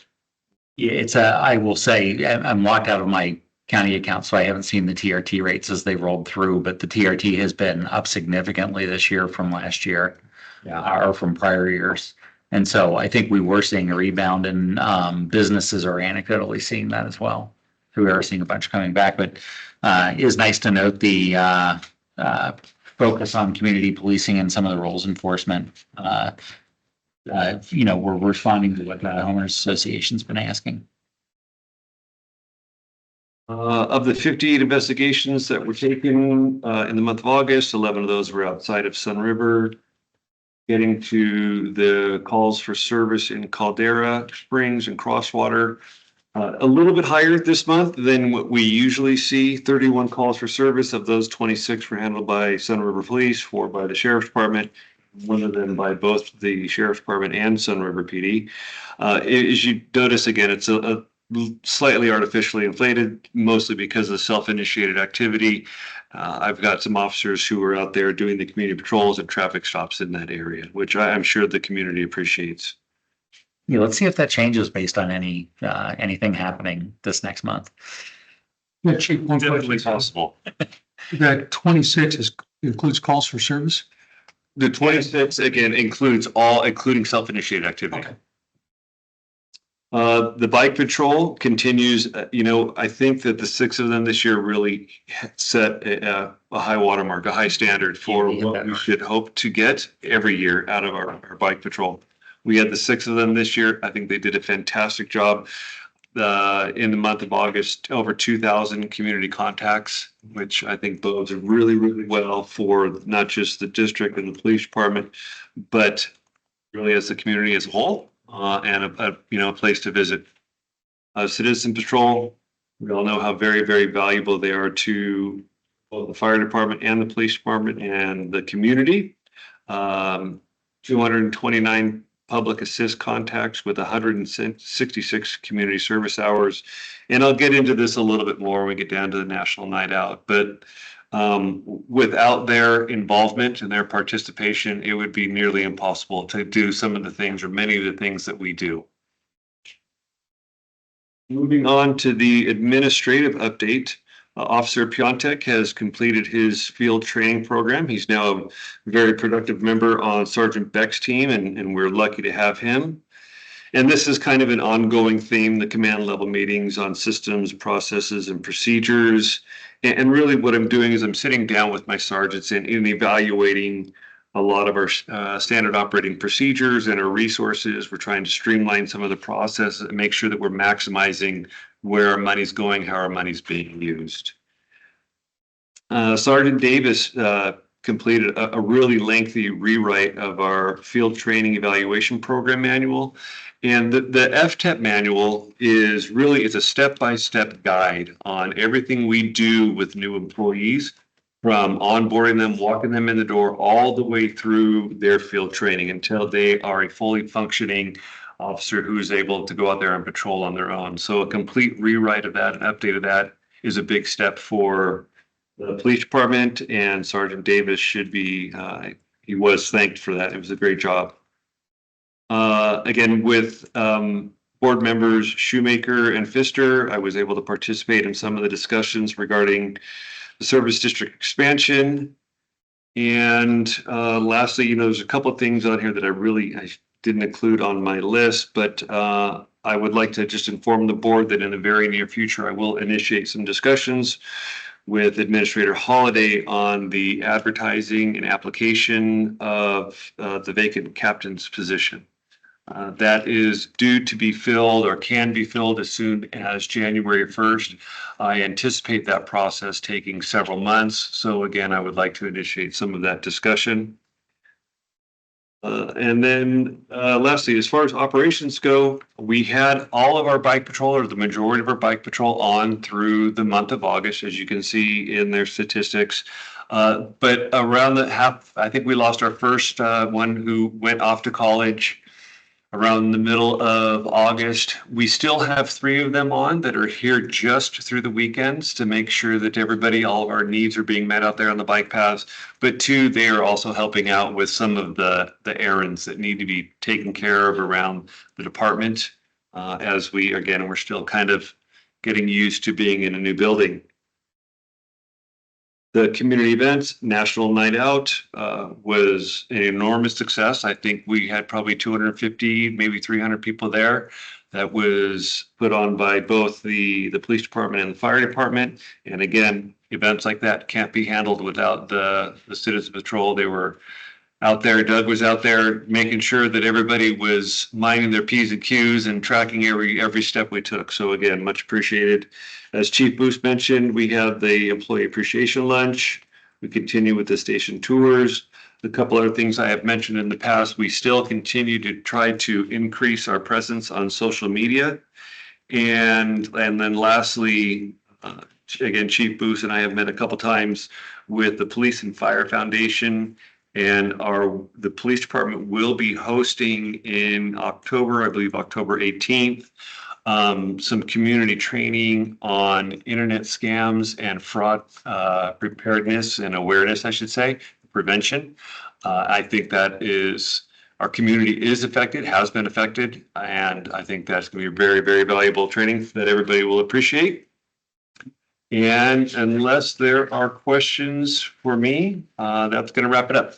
Yeah, I will say, I'm locked out of my county accounts, so I haven't seen the TRT rates as they rolled through, but the TRT has been up significantly this year from last year. Or from prior years. And so I think we were seeing a rebound, and businesses are anecdotally seeing that as well. So we are seeing a bunch coming back, but it is nice to note the focus on community policing and some of the rules enforcement. We're responding to what the homeowners association's been asking. Of the 58 investigations that were taken in the month of August, 11 of those were outside of Sun River. Getting to the calls for service in Caldera Springs and Crosswater, a little bit higher this month than what we usually see. 31 calls for service. Of those, 26 were handled by Sun River Police, 4 by the Sheriff's Department, one of them by both the Sheriff's Department and Sun River PD. As you notice, again, it's a slightly artificially inflated, mostly because of self-initiated activity. I've got some officers who are out there doing the community patrols and traffic stops in that area, which I'm sure the community appreciates. Yeah, let's see if that changes based on anything happening this next month. Yeah, Chief, one Definitely question. possible. That 26 includes calls for service? The 26, again, includes all, including self-initiated activity. Okay. The bike patrol continues. I think that the 6 of them this year really set a high watermark, a high standard for what we should hope to get every year out of our bike patrol. We had the 6 of them this year. I think they did a fantastic job. In the month of August, over 2,000 community contacts, which I think bodes really, really well for not just the district and the police department, but really as the community as a whole. And a place to visit. Citizen Patrol, we all know how very, very valuable they are to both the fire department and the police department and the community. 229 public assist contacts with 166 community service hours. And I'll get into this a little bit more when we get down to the National Night Out, but without their involvement and their participation, it would be nearly impossible to do some of the things or many of the things that we do. Moving on to the administrative update, Officer Piontek has completed his field training program. He's now a very productive member on Sergeant Beck's team, and we're lucky to have him. And this is kind of an ongoing theme, the command level meetings on systems, processes, and procedures. And really what I'm doing is I'm sitting down with my sergeants and evaluating a lot of our standard operating procedures and our resources. We're trying to streamline some of the processes and make sure that we're maximizing where our money's going, how our money's being used. Sergeant Davis completed a really lengthy rewrite of our field training evaluation program manual. And the FTEP manual is really, it's a step-by-step guide on everything we do with new employees, from onboarding them, walking them in the door, all the way through their field training until they are a fully functioning officer who is able to go out there and patrol on their own. So a complete rewrite of that and update of that is a big step for the police department, and Sergeant Davis should be, he was thanked for that. It was a great job. Again, with board members Shoemaker and Pfister, I was able to participate in some of the discussions regarding the service district expansion. And lastly, there's a couple of things on here that I didn't include on my list, but I would like to just inform the board that in the very near future, I will initiate some discussions with Administrator Holliday on the advertising and application of the vacant captain's position. That is due to be filled or can be filled as soon as January 1st. I anticipate that process taking several months. So again, I would like to initiate some of that discussion. And then lastly, as far as operations go, we had all of our bike patrol, or the majority of our bike patrol, on through the month of August, as you can see in their statistics. But around the half, I think we lost our first one who went off to college around the middle of August. We still have 3 of them on that are here just through the weekends to make sure that all of our needs are being met out there on the bike paths. But 2, they are also helping out with some of the errands that need to be taken care of around the department. As we're still kind of getting used to being in a new building. The community event, National Night Out, was an enormous success. I think we had probably 250, maybe 300 people there. That was put on by both the police department and the fire department. And again, events like that can't be handled without the Citizen Patrol. They were out there. Doug was out there making sure that everybody was minding their P's and Q's and tracking every step we took. So again, much appreciated. As Chief Booth mentioned, we have the employee appreciation lunch. We continue with the station tours. A couple other things I have mentioned in the past, we still continue to try to increase our presence on social media. And then lastly, again, Chief Booth and I have met a couple times with the Police and Fire Foundation. And the police department will be hosting in October, I believe October 18th, some community training on internet scams and fraud preparedness and awareness, I should say, prevention. I think that our community is affected, has been affected, and I think that's going to be very, very valuable training that everybody will appreciate. And unless there are questions for me, that's going to wrap it up.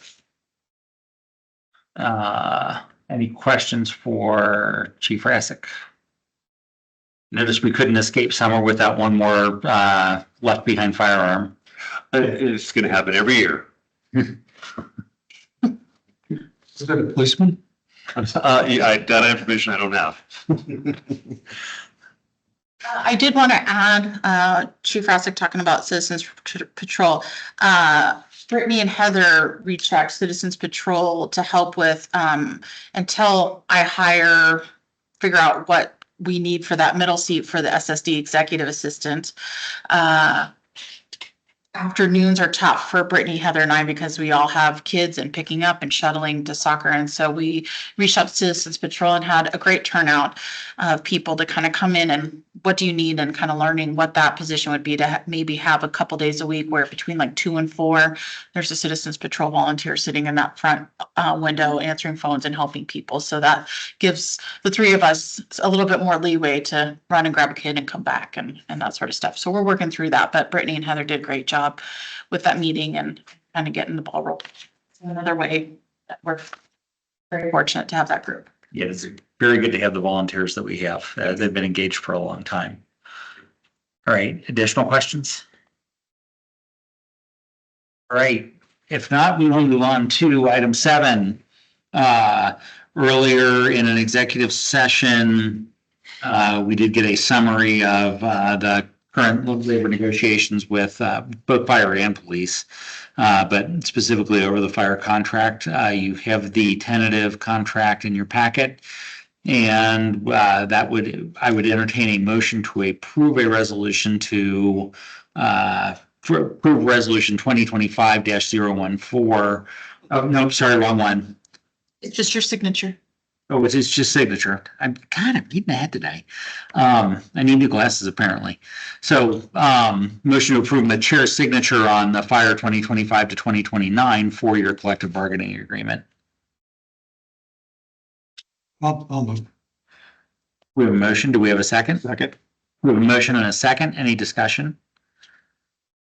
Any questions for Chief Rassick? Notice we couldn't escape summer without one more left behind firearm. It's going to happen every year. Is that a policeman? Yeah, that information I don't have. I did want to add, Chief Rassick talking about Citizens Patrol. Brittany and Heather reached out to Citizens Patrol to help with, until I figure out what we need for that middle seat for the SSD executive assistant. Afternoons are tough for Brittany, Heather, and I because we all have kids and picking up and shuttling to soccer. And so we reached out to Citizens Patrol and had a great turnout of people to kind of come in and what do you need and kind of learning what that position would be to maybe have a couple days a week where between like 2 and 4, there's a Citizens Patrol volunteer sitting in that front window answering phones and helping people. So that gives the 3 of us a little bit more leeway to run and grab a kid and come back and that sort of stuff. So we're working through that, but Brittany and Heather did a great job with that meeting and kind of getting the ball rolling. Another way that we're very fortunate to have that group. Yeah, it's very good to have the volunteers that we have. They've been engaged for a long time. All right, additional questions? All right, if not, we will move on to item 7. Earlier in an executive session, we did get a summary of the current labor negotiations with both fire and police, but specifically over the fire contract. You have the tentative contract in your packet, and I would entertain a motion to approve a resolution to approve resolution 2025-014. Oh, no, sorry, wrong one. It's just your signature. Oh, it's just signature. I'm kind of reading ahead today. I need new glasses apparently. So, motion to approve the chair's signature on the fire 2025 to 2029 4-year collective bargaining agreement. I'll move. We have a motion. Do we have a second? Second. We have a motion and a second. Any discussion?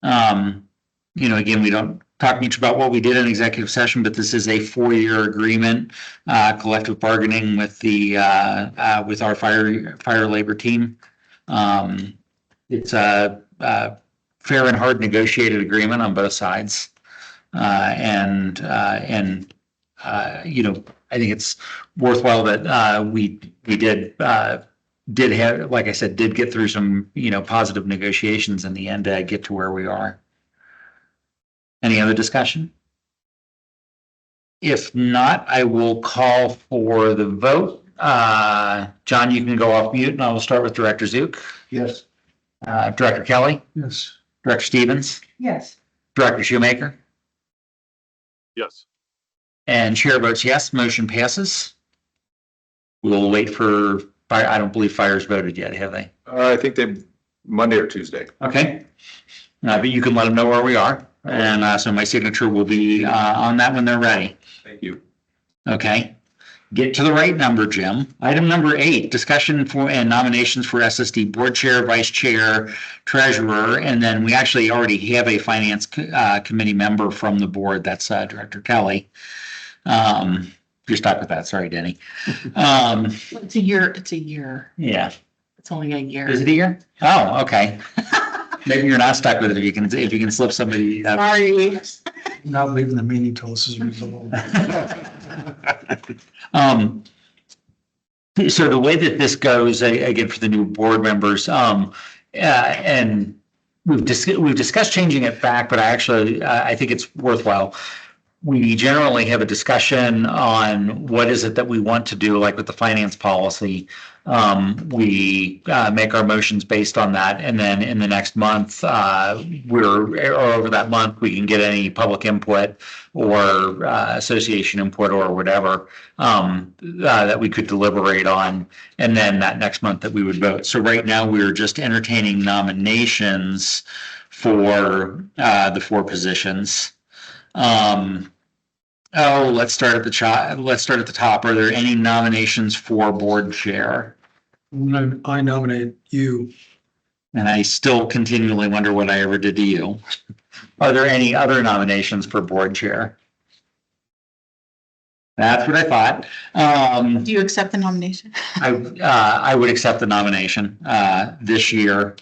Again, we don't talk much about what we did in executive session, but this is a 4-year agreement, collective bargaining with the with our fire labor team. It's a fair and hard negotiated agreement on both sides, I think it's worthwhile that we did have, like I said, did get through some positive negotiations in the end to get to where we are. Any other discussion? If not, I will call for the vote. John, you can go off mute and I will start with Director Zook. Yes. Director Kelly, Yes. Director Stevens, Yes. Director Shoemaker, Yes. and chair votes yes, motion passes. We will wait for fire. I don't believe fire's voted yet, have they? I think Monday or Tuesday. Okay. But you can let them know where we are. And so my signature will be on that when they're ready. Thank you. Okay. Get to the right number, Jim. Item number 8, discussion for and nominations for SSD board chair, vice chair, treasurer, and then we actually already have a finance committee member from the board. That's Director Kelly. You're stuck with that. Sorry, Denny. It's a year, it's a year. Yeah. It's only a year. Is it a year? Oh, okay. Maybe you're not stuck with it if you can slip somebody. Sorry. Not leaving the meeting till this is resolved. So the way that this goes, again, for the new board members, and we've discussed changing it back, but I think it's worthwhile. We generally have a discussion on what is it that we want to do, like with the finance policy. We make our motions based on that, and then in the next month, or over that month, we can get any public input or association input or whatever that we could deliberate on, and then that next month that we would vote. So right now, we're just entertaining nominations for the 4 positions. Let's start at the top. Are there any nominations for board chair? I nominate you. And I still continually wonder what I ever did to you. Are there any other nominations for board chair? That's what I thought. Do you accept the nomination? I would accept the nomination this year.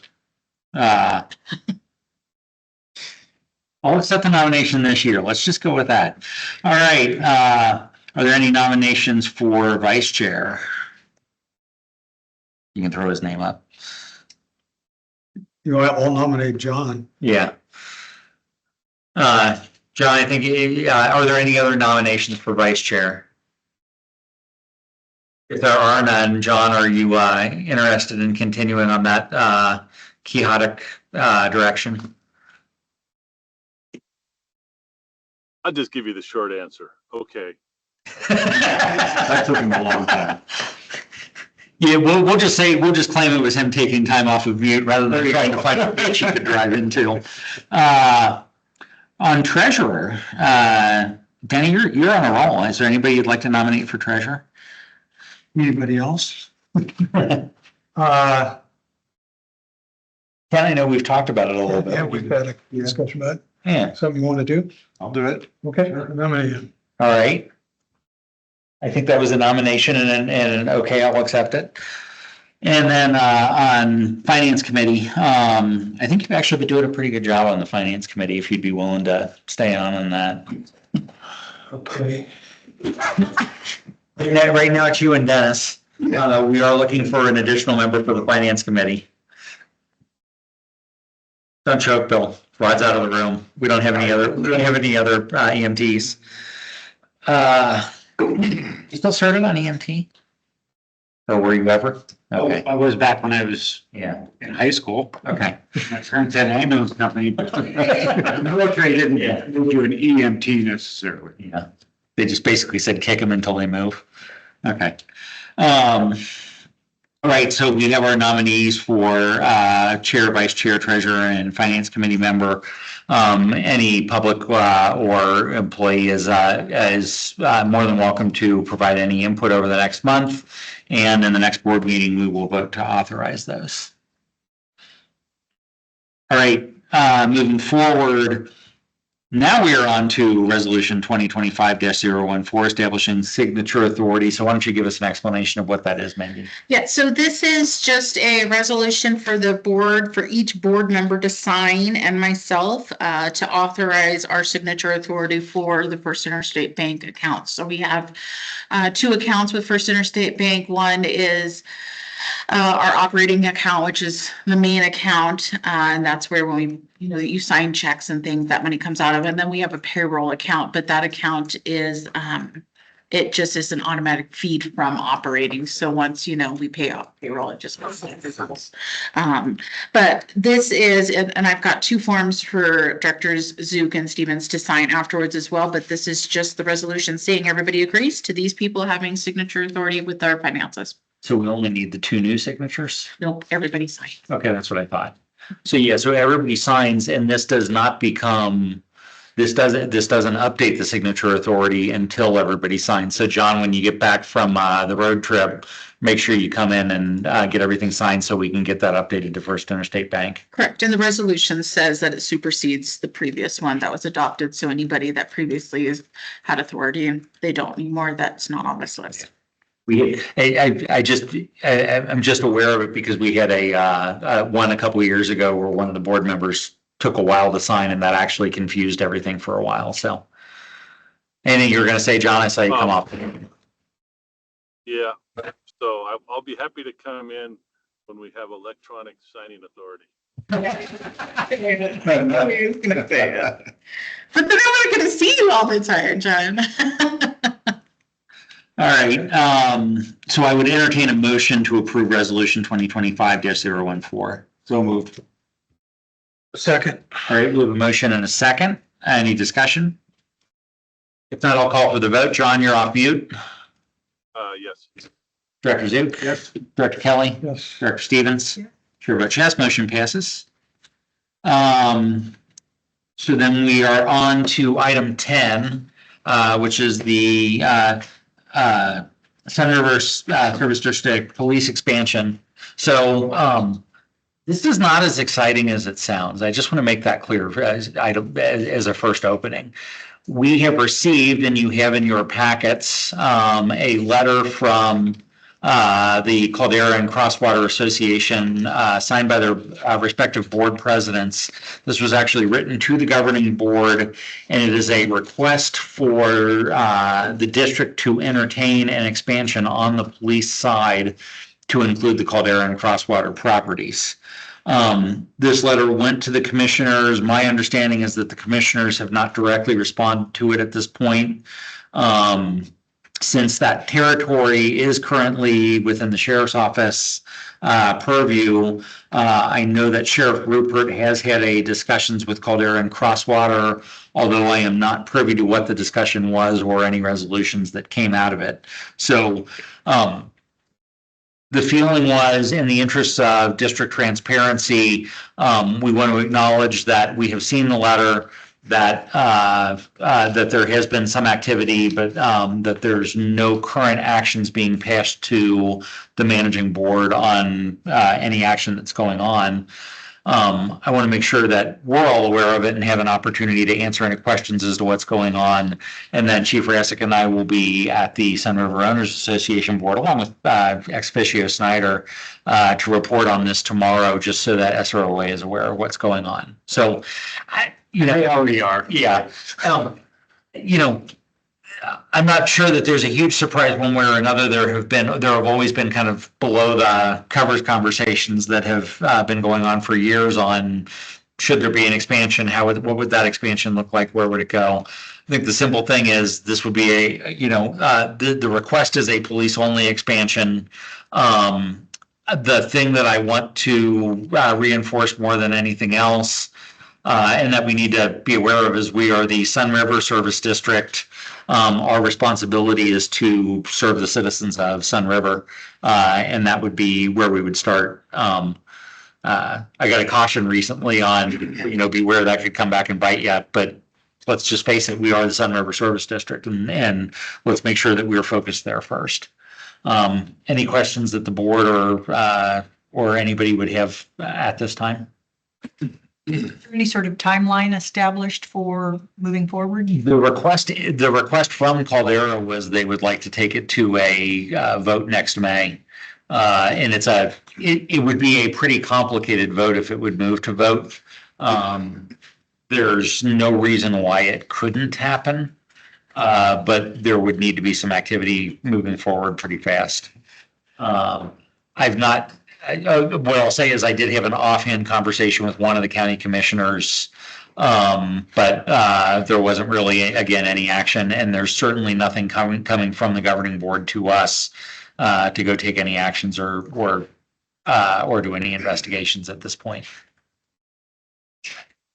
I'll accept the nomination this year. Let's just go with that. All right. Are there any nominations for vice chair? You can throw his name up. You know, I'll nominate John. Yeah. John, I think, are there any other nominations for vice chair? If there are none, John, are you interested in continuing on that chaotic direction? I'll just give you the short answer. Okay. That took him a long time. Yeah, we'll just claim it was him taking time off of mute rather than trying to find a bitch you could drive into. On treasurer, Danny, you're on a roll. Is there anybody you'd like to nominate for treasurer? Anybody else? Ken, I know we've talked about it a little bit. Yeah, we've had a discussion about it. Yeah, Something you want to do? I'll do it. Okay, nominate him. all right. I think that was a nomination and okay, I'll accept it. And then on finance committee, I think you've actually been doing a pretty good job on the finance committee if you'd be willing to stay on that. Okay. Right now it's you and Dennis. We are looking for an additional member for the finance committee. Don't choke, Bill. Rod's out of the room. We don't have any other EMTs. You still started on EMT? Or were you ever? Okay, I was back when I was yeah, in high school. okay. My parents had an ambulance company, but the military didn't do an EMT necessarily. Yeah, they just basically said kick them until they move. Okay. All right, so we have our nominees for chair, vice chair, treasurer, and finance committee member. Any public or employee is more than welcome to provide any input over the next month. And in the next board meeting, we will vote to authorize those. All right, moving forward. Now we are on to resolution 2025-014, establishing signature authority. So why don't you give us an explanation of what that is, Mandy? Yeah, so this is just a resolution for the board, for each board member to sign and myself to authorize our signature authority for the First Interstate Bank accounts. So we have 2 accounts with First Interstate Bank. One is our operating account, which is the main account, and that's where when we, you sign checks and things, that money comes out of. And then we have a payroll account, but that account is, it just is an automatic feed from operating. So once, we pay off payroll, it just goes like this. But this is, and I've got 2 forms for Directors Zook and Stevens to sign afterwards as well, but this is just the resolution saying everybody agrees to these people having signature authority with our finances. So we only need the 2 new signatures? Nope, everybody signs. Okay, that's what I thought. So yeah, so everybody signs and this does not become, This doesn't update the signature authority until everybody signs. So John, when you get back from the road trip, make sure you come in and get everything signed so we can get that updated to First Interstate Bank. Correct. And the resolution says that it supersedes the previous one that was adopted. So anybody that previously has had authority and they don't anymore, that's not on this list. I'm just aware of it because we had one a couple of years ago where one of the board members took a while to sign and that actually confused everything for a while. So anything you were going to say, John? I saw you come off. Yeah, so I'll be happy to come in when we have electronic signing authority. But then I'm not going to see you all the time, John. All right, so I would entertain a motion to approve resolution 2025-014. So moved. Second. All right, we have a motion and a second. Any discussion? If not, I'll call for the vote. John, you're off mute. Yes. Director Zook? Yes. Director Kelly? Yes. Director Stevens? Chair votes yes, motion passes. So then we are on to item 10, which is the Sun River Service District Police Expansion. So this is not as exciting as it sounds. I just want to make that clear as a first opening. We have received, and you have in your packets, a letter from the Caldera and Crosswater Association, signed by their respective board presidents. This was actually written to the governing board, and it is a request for the district to entertain an expansion on the police side to include the Caldera and Crosswater properties. This letter went to the commissioners. My understanding is that the commissioners have not directly responded to it at this point. Since that territory is currently within the sheriff's office purview, I know that Sheriff Rupert has had discussions with Caldera and Crosswater, although I am not privy to what the discussion was or any resolutions that came out of it. So the feeling was, in the interests of district transparency, we want to acknowledge that we have seen the letter, that there has been some activity, but that there's no current actions being passed to the managing board on any action that's going on. I want to make sure that we're all aware of it and have an opportunity to answer any questions as to what's going on. And then Chief Rassick and I will be at the Sun River Owners Association board, along with ex officio Snyder, to report on this tomorrow, just so that SROA is aware of what's going on. So, they already are. Yeah. I'm not sure that there's a huge surprise one way or another. There have always been kind of below the covers conversations that have been going on for years on should there be an expansion? What would that expansion look like? Where would it go? I think the simple thing is this would be the request is a police only expansion. The thing that I want to reinforce more than anything else, and that we need to be aware of, is we are the Sun River Service District. Our responsibility is to serve the citizens of Sun River, and that would be where we would start. I got a caution recently on, beware that could come back and bite you, but let's just face it, we are the Sun River Service District, and let's make sure that we're focused there first. Any questions that the board or anybody would have at this time? Is there any sort of timeline established for moving forward? The request from Caldera was they would like to take it to a vote next May. And it would be a pretty complicated vote if it would move to vote. There's no reason why it couldn't happen, but there would need to be some activity moving forward pretty fast. What I'll say is I did have an offhand conversation with one of the county commissioners, but there wasn't really, again, any action, and there's certainly nothing coming from the governing board to us to go take any actions or do any investigations at this point.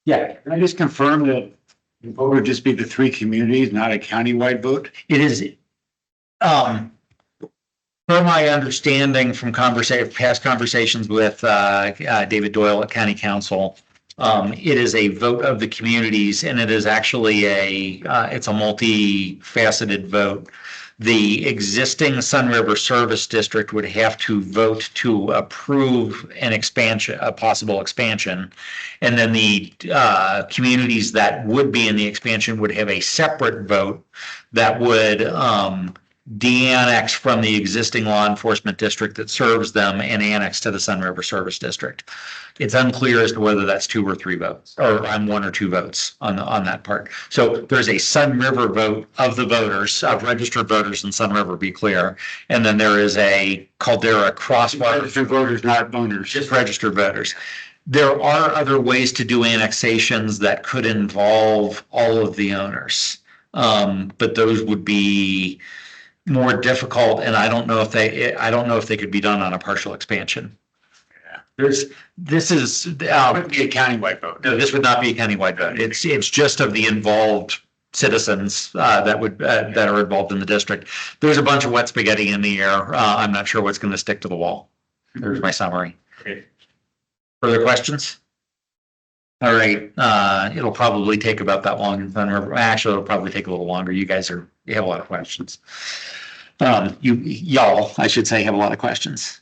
Yeah, Can I just confirm that the vote would just be the three communities, not a countywide vote? it is. Per my understanding from past conversations with David Doyle at County Council, It is a vote of the communities, and it is actually it's a multifaceted vote. The existing Sun River Service District would have to vote to approve an expansion, a possible expansion. And then the communities that would be in the expansion would have a separate vote that would de-annex from the existing law enforcement district that serves them and annex to the Sun River Service District. It's unclear as to whether that's 2 or 3 votes, or on 1 or 2 votes on that part. So there's a Sun River vote of the voters, of registered voters in Sun River, be clear. And then there is a Caldera crosswalk. Registered voters, not owners. Just registered voters. There are other ways to do annexations that could involve all of the owners. But those would be more difficult, and I don't know if they could be done on a partial expansion. This would be a countywide vote. No, this would not be a countywide vote. It's just of the involved citizens that are involved in the district. There's a bunch of wet spaghetti in the air. I'm not sure what's going to stick to the wall. There's my summary. Okay. Further questions? All right. It'll probably take about that long. Actually, it'll probably take a little longer. You have a lot of questions. Y'all, I should say, have a lot of questions.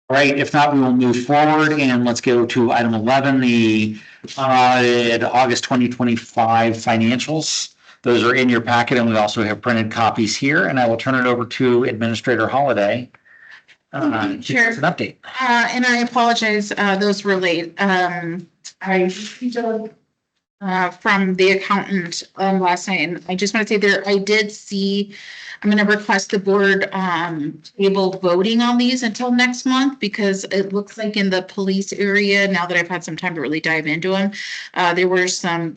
All right, if not, we will move forward and let's go to item 11, the August 2025 financials. Those are in your packet, and we also have printed copies here, and I will turn it over to Administrator Holliday. Sure. An update. And I apologize, those were late. I received from the accountant last night, and I just want to say there, I did see, I'm going to request the board table voting on these until next month, because it looks like in the police area, now that I've had some time to really dive into them, there were some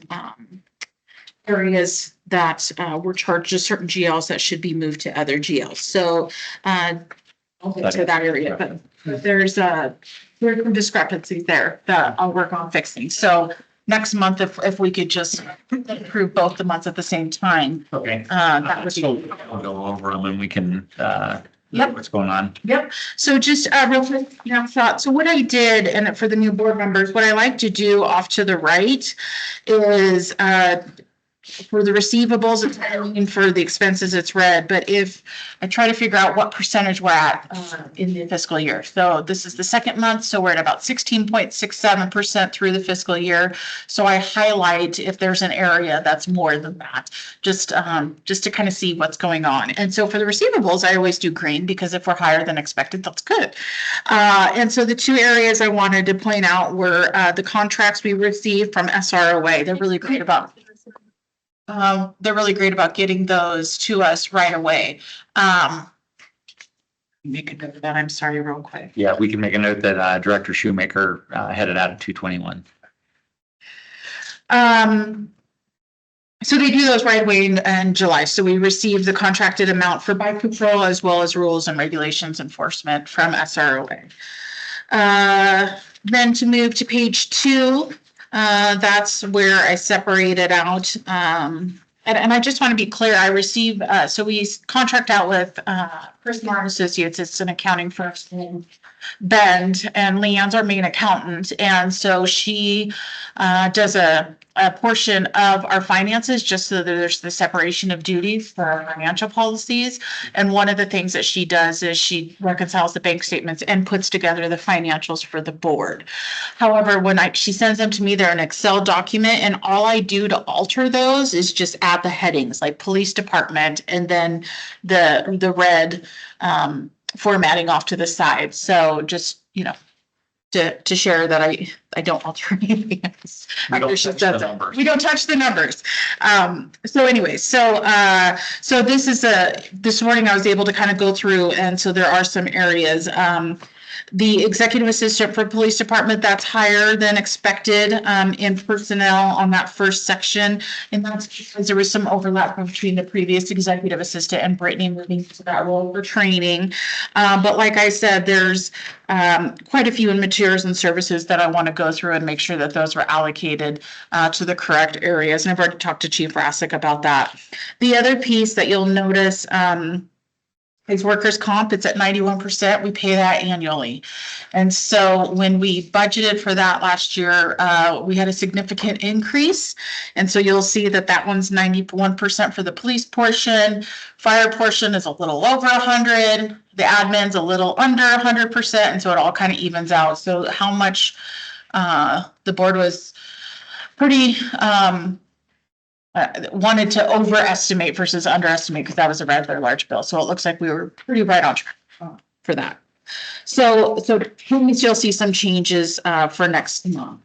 areas that were charged to certain GLs that should be moved to other GLs. So I'll get to that area, but there's some discrepancies there that I'll work on fixing. So next month, if we could just approve both the months at the same time. Okay. That would So be. I'll go over them and we can Yep. what's going on. Yep. So just real quick snapshot. So what I did, and for the new board members, what I like to do off to the right is for the receivables, it's green, for the expenses, it's red. But if I try to figure out what percentage we're at in the fiscal year. So this is the second month, so we're at about 16.67% through the fiscal year. So I highlight if there's an area that's more than that, just to kind of see what's going on. And so for the receivables, I always do green, because if we're higher than expected, that's good. And so the 2 areas I wanted to point out were the contracts we received from SROA. They're really great about getting those to us right away. Make a note of that. I'm sorry, real quick. Yeah, we can make a note that Director Shoemaker headed out at 2:21. So they do those right away in July. So we received the contracted amount for bike patrol as well as rules and regulations enforcement from SROA. Then to move to page 2, that's where I separated out. And I just want to be clear, I receive, so we contract out with Chris Martin Associates. It's an accounting firm in Bend, and Leanne's our main accountant. And so she does a portion of our finances, just so that there's the separation of duties for our financial policies. And one of the things that she does is she reconciles the bank statements and puts together the financials for the board. However, when she sends them to me, they're an Excel document, and all I do to alter those is just add the headings, like police department, and then the red formatting off to the side. So just, to share that I don't alter anything else. We don't touch the numbers. We don't touch the numbers. So anyway, so this is this morning I was able to kind of go through, and so there are some areas. The executive assistant for police department, that's higher than expected in personnel on that first section. And that's because there was some overlap between the previous executive assistant and Brittany moving to that role for training. But like I said, there's quite a few in materials and services that I want to go through and make sure that those were allocated to the correct areas. And I've already talked to Chief Rassick about that. The other piece that you'll notice His workers' comp, it's at 91%. We pay that annually. And so when we budgeted for that last year, we had a significant increase. And so you'll see that that one's 91% for the police portion. Fire portion is a little over 100. The admin's a little under 100%. And so it all kind of evens out. So how much the board was pretty wanted to overestimate versus underestimate because that was a rather large bill. So it looks like we were pretty right on track for that. So you'll see some changes for next month.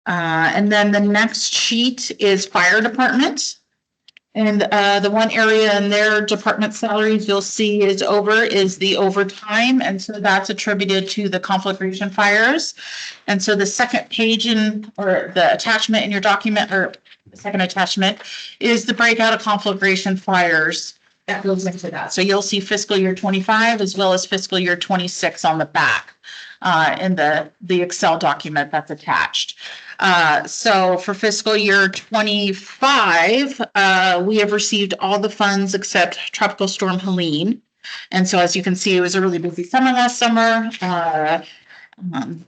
And then the next sheet is fire department. And the one area in their department salaries you'll see is the overtime. And so that's attributed to the conflagration fires. And so the second page or the attachment in your document, or the second attachment, is the breakout of conflagration fires that goes into that. So you'll see fiscal year 25 as well as fiscal year 26 on the back in the Excel document that's attached. So for fiscal year 25, we have received all the funds except Tropical Storm Helene. And so as you can see, it was a really busy summer last summer.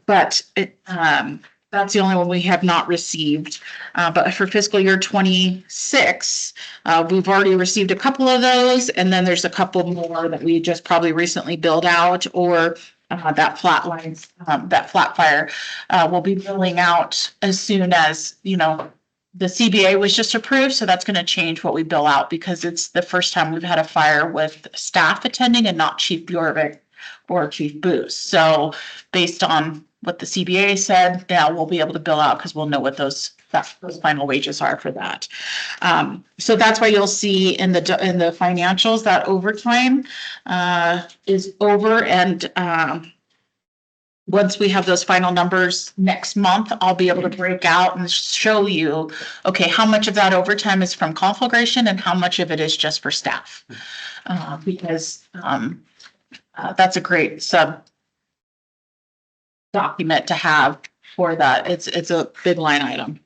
That's the only one we have not received. But for fiscal year 26, we've already received a couple of those. And then there's a couple more that we just probably recently billed out, or that flat fire will be billing out as soon as, the CBA was just approved. So that's going to change what we bill out because it's the first time we've had a fire with staff attending and not Chief Bjorvik or Chief Booth. So based on what the CBA said, now we'll be able to bill out because we'll know what those final wages are for that. So that's why you'll see in the financials that overtime is over. And once we have those final numbers next month, I'll be able to break out and show you, okay, how much of that overtime is from conflagration and how much of it is just for staff. Because that's a great document to have for that. It's a big line item.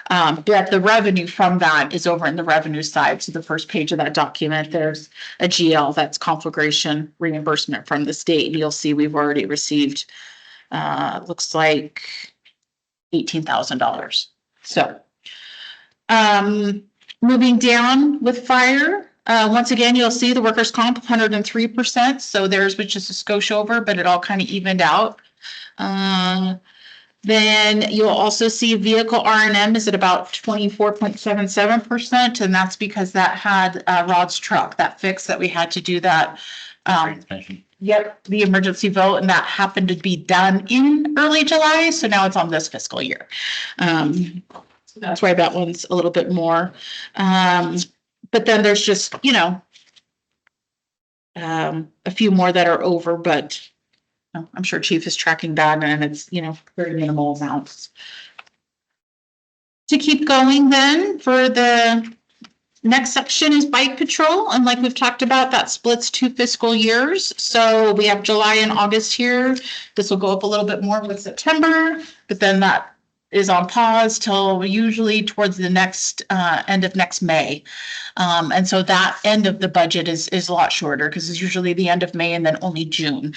But the revenue from that is over in the revenue side. So the first page of that document, there's a GL, that's conflagration reimbursement from the state. And you'll see we've already received, looks like $18,000. So moving down with fire, once again, you'll see the workers' comp 103%. So theirs was just a skosh over, but it all kind of evened out. Then you'll also see vehicle R&M is at about 24.77%. And that's because that had Rod's truck, that fix that we had to do that. Yep, the emergency vote, and that happened to be done in early July. So now it's on this fiscal year. So that's why that one's a little bit more. But then there's just, a few more that are over, but I'm sure Chief is tracking that, and it's, very minimal amounts. To keep going then, for the next section is bike patrol. And like we've talked about, that splits 2 fiscal years. So we have July and August here. This will go up a little bit more with September, but then that is on pause till usually towards the next end of next May. And so that end of the budget is a lot shorter because it's usually the end of May and then only June.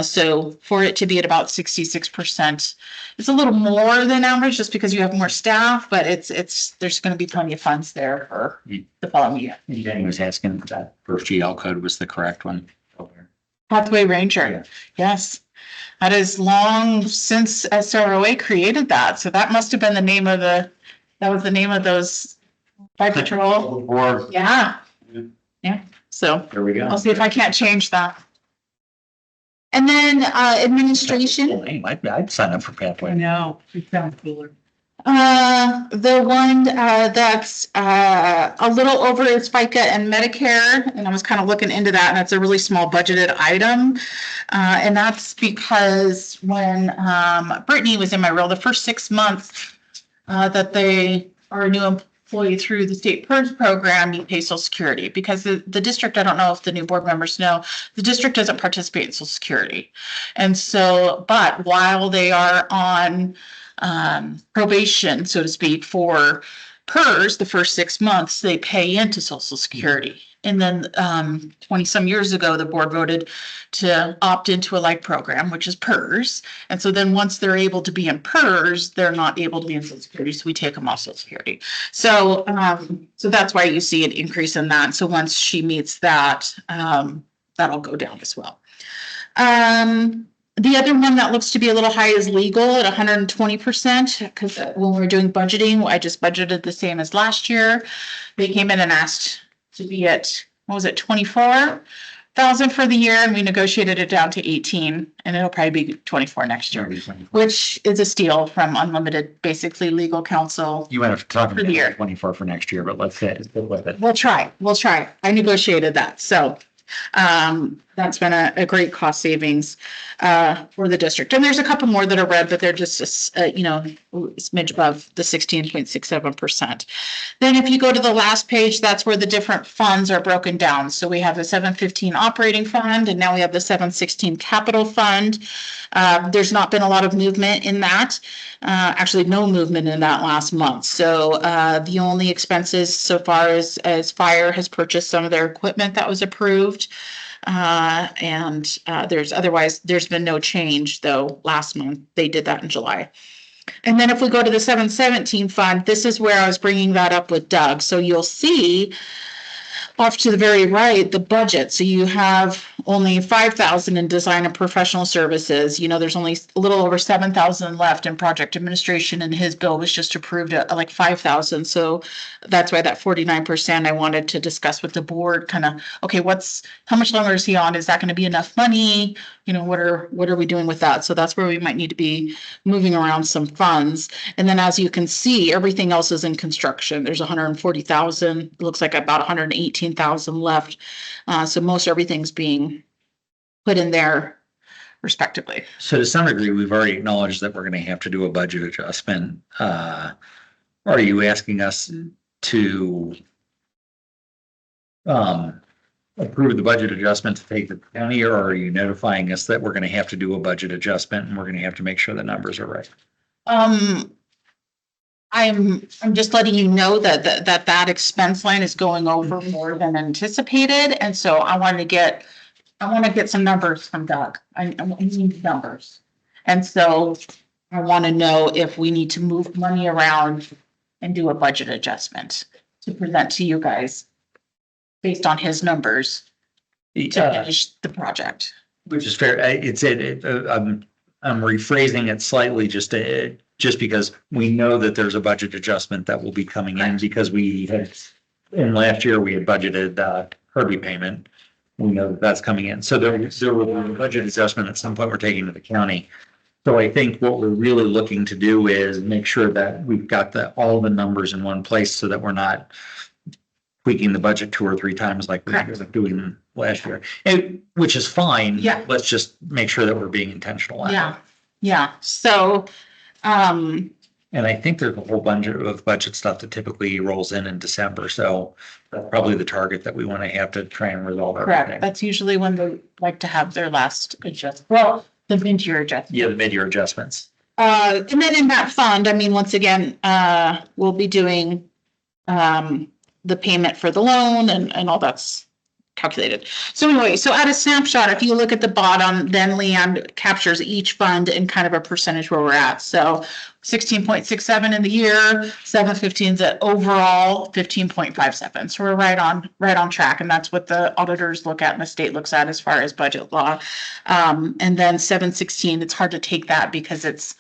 So for it to be at about 66%, it's a little more than average just because you have more staff, but there's going to be plenty of funds there for the following year. Jenny was asking if that first GL code was the correct one. Pathway Ranger, yes. That is long since SROA created that. So that must have been the name of the name of those bike patrol. Or Yeah. Yeah. So there we go. I'll see if I can't change that. And then administration. I'd sign up for Pathway. know, it sounds cooler. The one that's a little over is FICA and Medicare, and I was kind of looking into that, and it's a really small budgeted item. And that's because when Brittany was in my role, the first 6 months that they are a new employee through the state PERS program, you pay Social Security, because the district, I don't know if the new board members know, the district doesn't participate in Social Security. And so, but while they are on probation, so to speak, for PERS, the first 6 months, they pay into Social Security. And then 20 some years ago, the board voted to opt into a like program, which is PERS. And so then once they're able to be in PERS, they're not able to be in Social Security. So we take them off Social Security. So so that's why you see an increase in that. So once she meets that, that'll go down as well. The other one that looks to be a little high is legal at 120%, because when we're doing budgeting, I just budgeted the same as last year. They came in and asked to be at, what was it, 24,000 for the year, and we negotiated it down to 18, and it'll probably be 24 next year, which is a steal from unlimited, basically legal counsel. You might have to talk For the year. about 24 for next year, but let's say stick with it. We'll try. I negotiated that, so that's been a great cost savings for the district. And there's a couple more that are red, but they're just a smidge above the 16.67%. Then if you go to the last page, that's where the different funds are broken down. So we have the 715 operating fund, and now we have the 716 capital fund. There's not been a lot of movement in that. Actually, no movement in that last month. So the only expenses so far as fire has purchased some of their equipment that was approved. There's been no change though. Last month they did that in July. And then if we go to the 717 fund, this is where I was bringing that up with Doug. So you'll see off to the very right, the budget. So you have only 5,000 in design and professional services. You know, there's only a little over 7,000 left in project administration, and his bill was just approved at like 5,000. So that's why that 49% I wanted to discuss with the board, kind of, okay, how much longer is he on? Is that going to be enough money? You know, what are we doing with that? So that's where we might need to be moving around some funds. And then as you can see, everything else is in construction. There's 140,000, it looks like about 118,000 left. So most everything's being put in there respectively. So to some degree, we've already acknowledged that we're going to have to do a budget adjustment. Are you asking us to approve the budget adjustment to take the county, or are you notifying us that we're going to have to do a budget adjustment and we're going to have to make sure the numbers are right? I'm just letting you know that expense line is going over more than anticipated, and so I want to get some numbers from Doug. I need numbers, and so I want to know if we need to move money around and do a budget adjustment to present to you guys based on his numbers to finish the project. Which is fair. I'm rephrasing it slightly just because we know that there's a budget adjustment that will be coming in, because in last year we had budgeted Herbie payment. We know that that's coming in. So there will be a budget adjustment at some point we're taking to the county. So I think what we're really looking to do is make sure that we've got all the numbers in one place so that we're not tweaking the budget 2 or 3 times like we were doing last year, which is fine. Yeah. Let's just make sure that we're being intentional. Yeah. So, and I think there's a whole bunch of budget stuff that typically rolls in December. So that's probably the target that we want to have to try and resolve everything. correct. That's usually when they like to have their last adjustment. Well, the mid-year adjustment. Yeah, the mid-year adjustments. And then in that fund, I mean, once again, we'll be doing the payment for the loan and all that's calculated. So anyway, so at a snapshot, if you look at the bottom, then Leanne captures each fund and kind of a percentage where we're at. So 16.67 in the year, 715 is at overall 15.57. So we're right on track. And that's what the auditors look at and the state looks at as far as budget law. And then 716, it's hard to take that because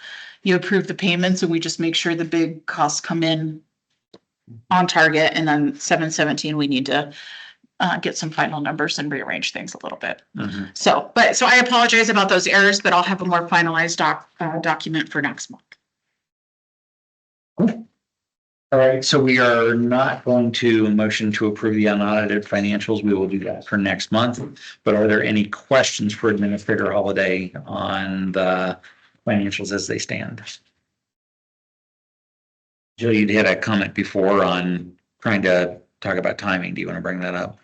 you approve the payments and we just make sure the big costs come in on target. And then 717, we need to get some final numbers and rearrange things a little bit. Mm-hmm. So I apologize about those errors, but I'll have a more finalized document for next month. All right, so we are not going to motion to approve the unaudited financials. We will do that for next month. But are there any questions for Administrator Holiday on the financials as they stand? Jill, you'd had a comment before on trying to talk about timing. Do you want to bring that up?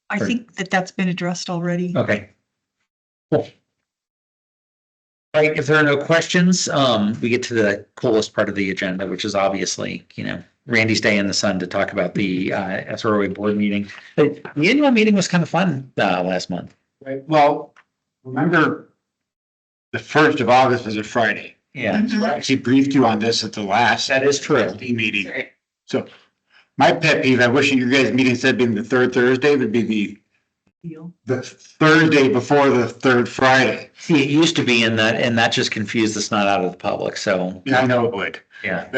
I think that's been addressed already. Okay. Cool. All right, if there are no questions, we get to the coolest part of the agenda, which is obviously, Randy's Day in the Sun to talk about the SROA board meeting. The annual meeting was kind of fun last month. Right, well, remember, the 1st of August was a Friday. Yeah, I actually briefed you on this at the last that is true. SSD meeting. So my pet peeve, I wish your guys' meeting instead of being the third Thursday would be the Thursday before the third Friday. See, it used to be in that, and that just confused the snot out of the public. So, Yeah, I know it would. yeah.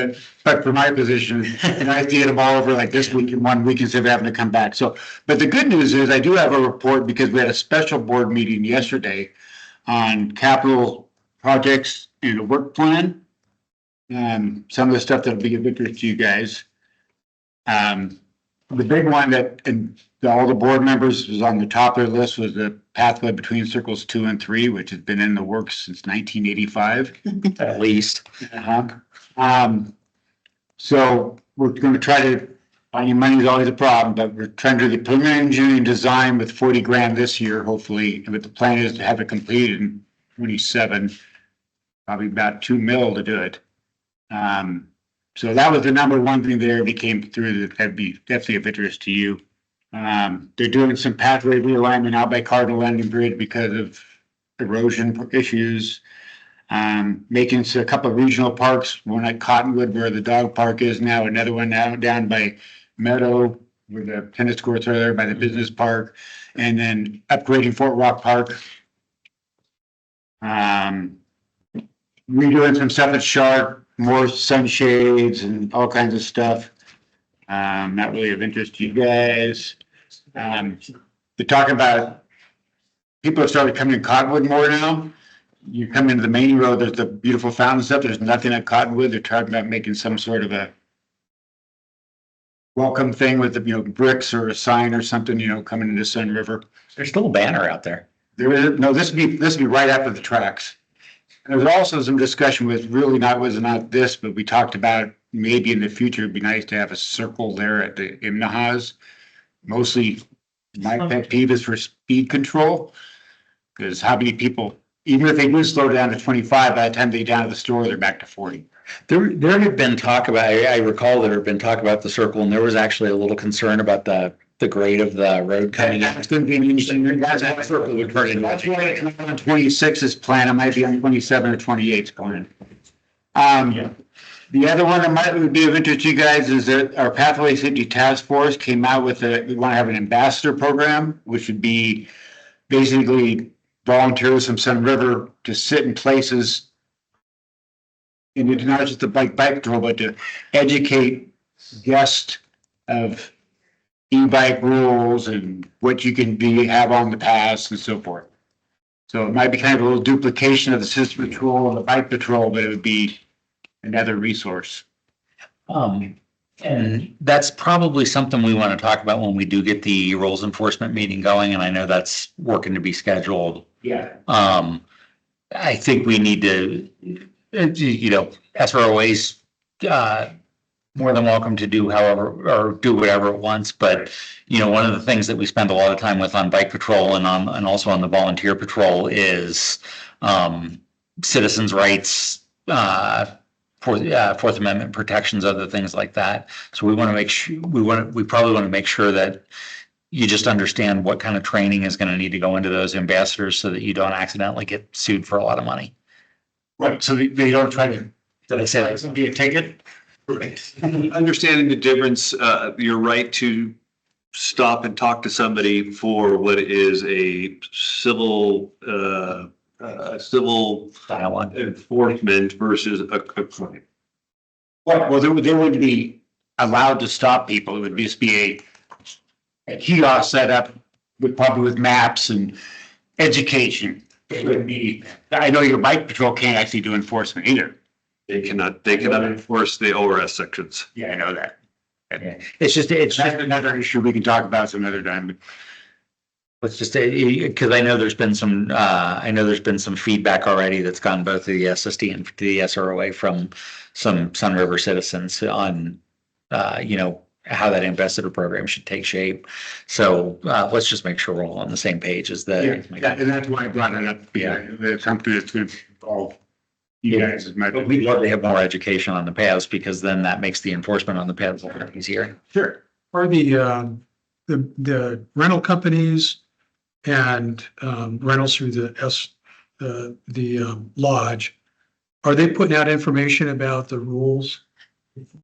But for my position, and I get them all over like this week in 1 week instead of having to come back. So, but the good news is I do have a report because we had a special board meeting yesterday on capital projects and a work plan. Some of the stuff that'll be of interest to you guys. The big one that, and all the board members was on the top of their list was the pathway between circles 2 and 3, which has been in the works since 1985. At least. So we're going to try to, finding money is always a problem, but we're trying to do the preliminary engineering design with 40 grand this year, hopefully. But the plan is to have it completed in 27, probably about 2 mil to do it. So that was the number one thing that already came through that'd be definitely of interest to you. They're doing some pathway realignment out by Cardinal Landing Bridge because of erosion issues. Making a couple of regional parks, one at Cottonwood where the dog park is now, another one now down by Meadow where the tennis courts are there by the business park, and then upgrading Fort Rock Park. Redoing some stuff at Sharp, more sunshades and all kinds of stuff. Not really of interest to you guys. They're talking about, people have started coming to Cottonwood more now. You come into the main road, there's the beautiful fountain stuff. There's nothing at Cottonwood. They're talking about making some sort of a welcome thing with the, bricks or a sign or something, coming into Sun River. There's still a banner out there. There is, no, this would be right after the tracks. And there's also some discussion with was not this, but we talked about maybe in the future, it'd be nice to have a circle there at the Imnahas. Mostly my pet peeve is for speed control. Because how many people, even if they do slow down to 25, by the time they get down to the store, they're back to 40. There had been talk about, I recall there had been talk about the circle, and there was actually a little concern about the grade of the road coming in. It's going to be an interesting, that's that circle would turn in. That's why it's not on 26's plan. It might be on 27 or 28's plan. The other one that would be of interest to you guys is that our Pathway Safety Task Force came out with we want to have an ambassador program, which would be basically volunteers from Sun River to sit in places. And it's not just the bike patrol, but to educate guests of e-bike rules and what you can have on the pass and so forth. So it might be kind of a little duplication of the system patrol and the bike patrol, but it would be another resource. And that's probably something we want to talk about when we do get the rules enforcement meeting going, and I know that's working to be scheduled. Yeah. I think we need to, SROA's more than welcome to do however, or do whatever it wants, but one of the things that we spend a lot of time with on bike patrol and also on the volunteer patrol is citizens' rights, Fourth Amendment protections, other things like that. So we want to make sure, we probably want to make sure that you just understand what kind of training is going to need to go into those ambassadors so that you don't accidentally get sued for a lot of money. Right. So they don't try to, Did I say that? be a ticket. Understanding the difference, your right to stop and talk to somebody for what is a civil Dialogue. enforcement versus a claim. Well, they wouldn't be allowed to stop people. It would just be a kiosk set up probably with maps and education. It would be, I know your bike patrol can't actually do enforcement either. They cannot enforce the ORS sections. Yeah, I know that. Yeah. It's just That's another issue we can talk about some other time. let's just say, because I know there's been some feedback already that's gone both to the SSD and to the SROA from some Sun River citizens on, how that ambassador program should take shape. So let's just make sure we're all on the same page as And that's why I brought it up. Yeah, it's something that's going to involve you guys as much. But we'd love to have more education on the paths because then that makes the enforcement on the paths a little easier. Sure. Are the rental companies and rentals through the lodge, are they putting out information about the rules?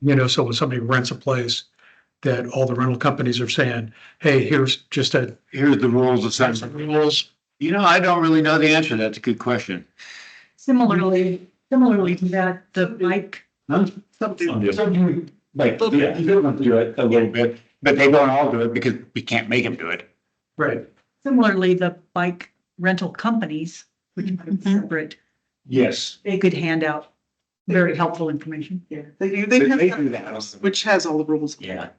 You know, so when somebody rents a place, that all the rental companies are saying, hey, here's the rules of some rules. You know, I don't really know the answer. That's a good question. Similarly to that, the bike. Huh? Like, yeah, you don't do it a little bit, but they don't all do it because we can't make them do it. Right. Similarly, the bike rental companies, which are separate, Yes. they could hand out very helpful information. Yeah, they do. They They have do that, that. which has all the rules. Yeah.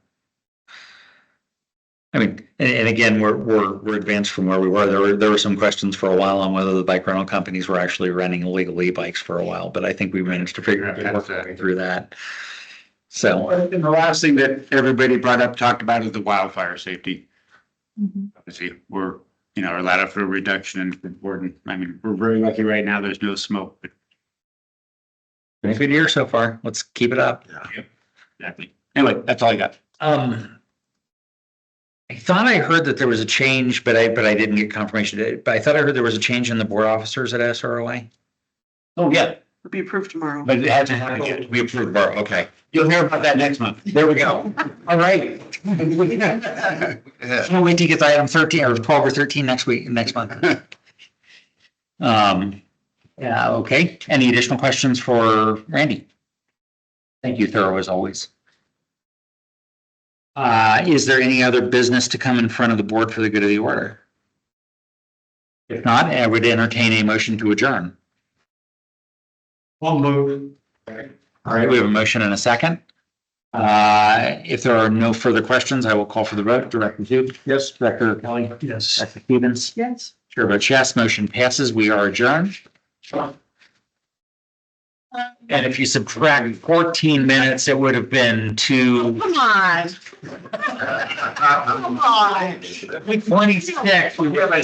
I mean, and again, we're advanced from where we were. There were some questions for a while on whether the bike rental companies were actually renting illegal e-bikes for a while, but I think we managed to figure out work our way through that. So, And the last thing that everybody talked about is the wildfire safety. Obviously, we're, our latitude reduction is important. I mean, we're very lucky right now. There's no smoke, but been a good year so far. Let's keep it up. exactly. Anyway, that's all I got. I thought I heard that there was a change, but I didn't get confirmation today. But I thought I heard there was a change in the board officers at SROA. Oh, yeah, It'll be approved tomorrow. but it hasn't happened yet. We approved bar, okay. You'll hear about that next month. There we go. All right. I'll wait till you get to item 13 or 12 or 13 next month. Yeah, okay. Any additional questions for Randy? Thank you, thorough as always. Is there any other business to come in front of the board for the good of the order? If not, I would entertain a motion to adjourn. I'll move. All right, we have a motion and a second. If there are no further questions, I will call for the vote. Director Duke? Yes. Director Kelly? Yes. Director Stevens? Yes. Chair votes yes, motion passes. We are adjourned. And if you subtract 14 minutes, it would have been Come on. Come on. 26. We have a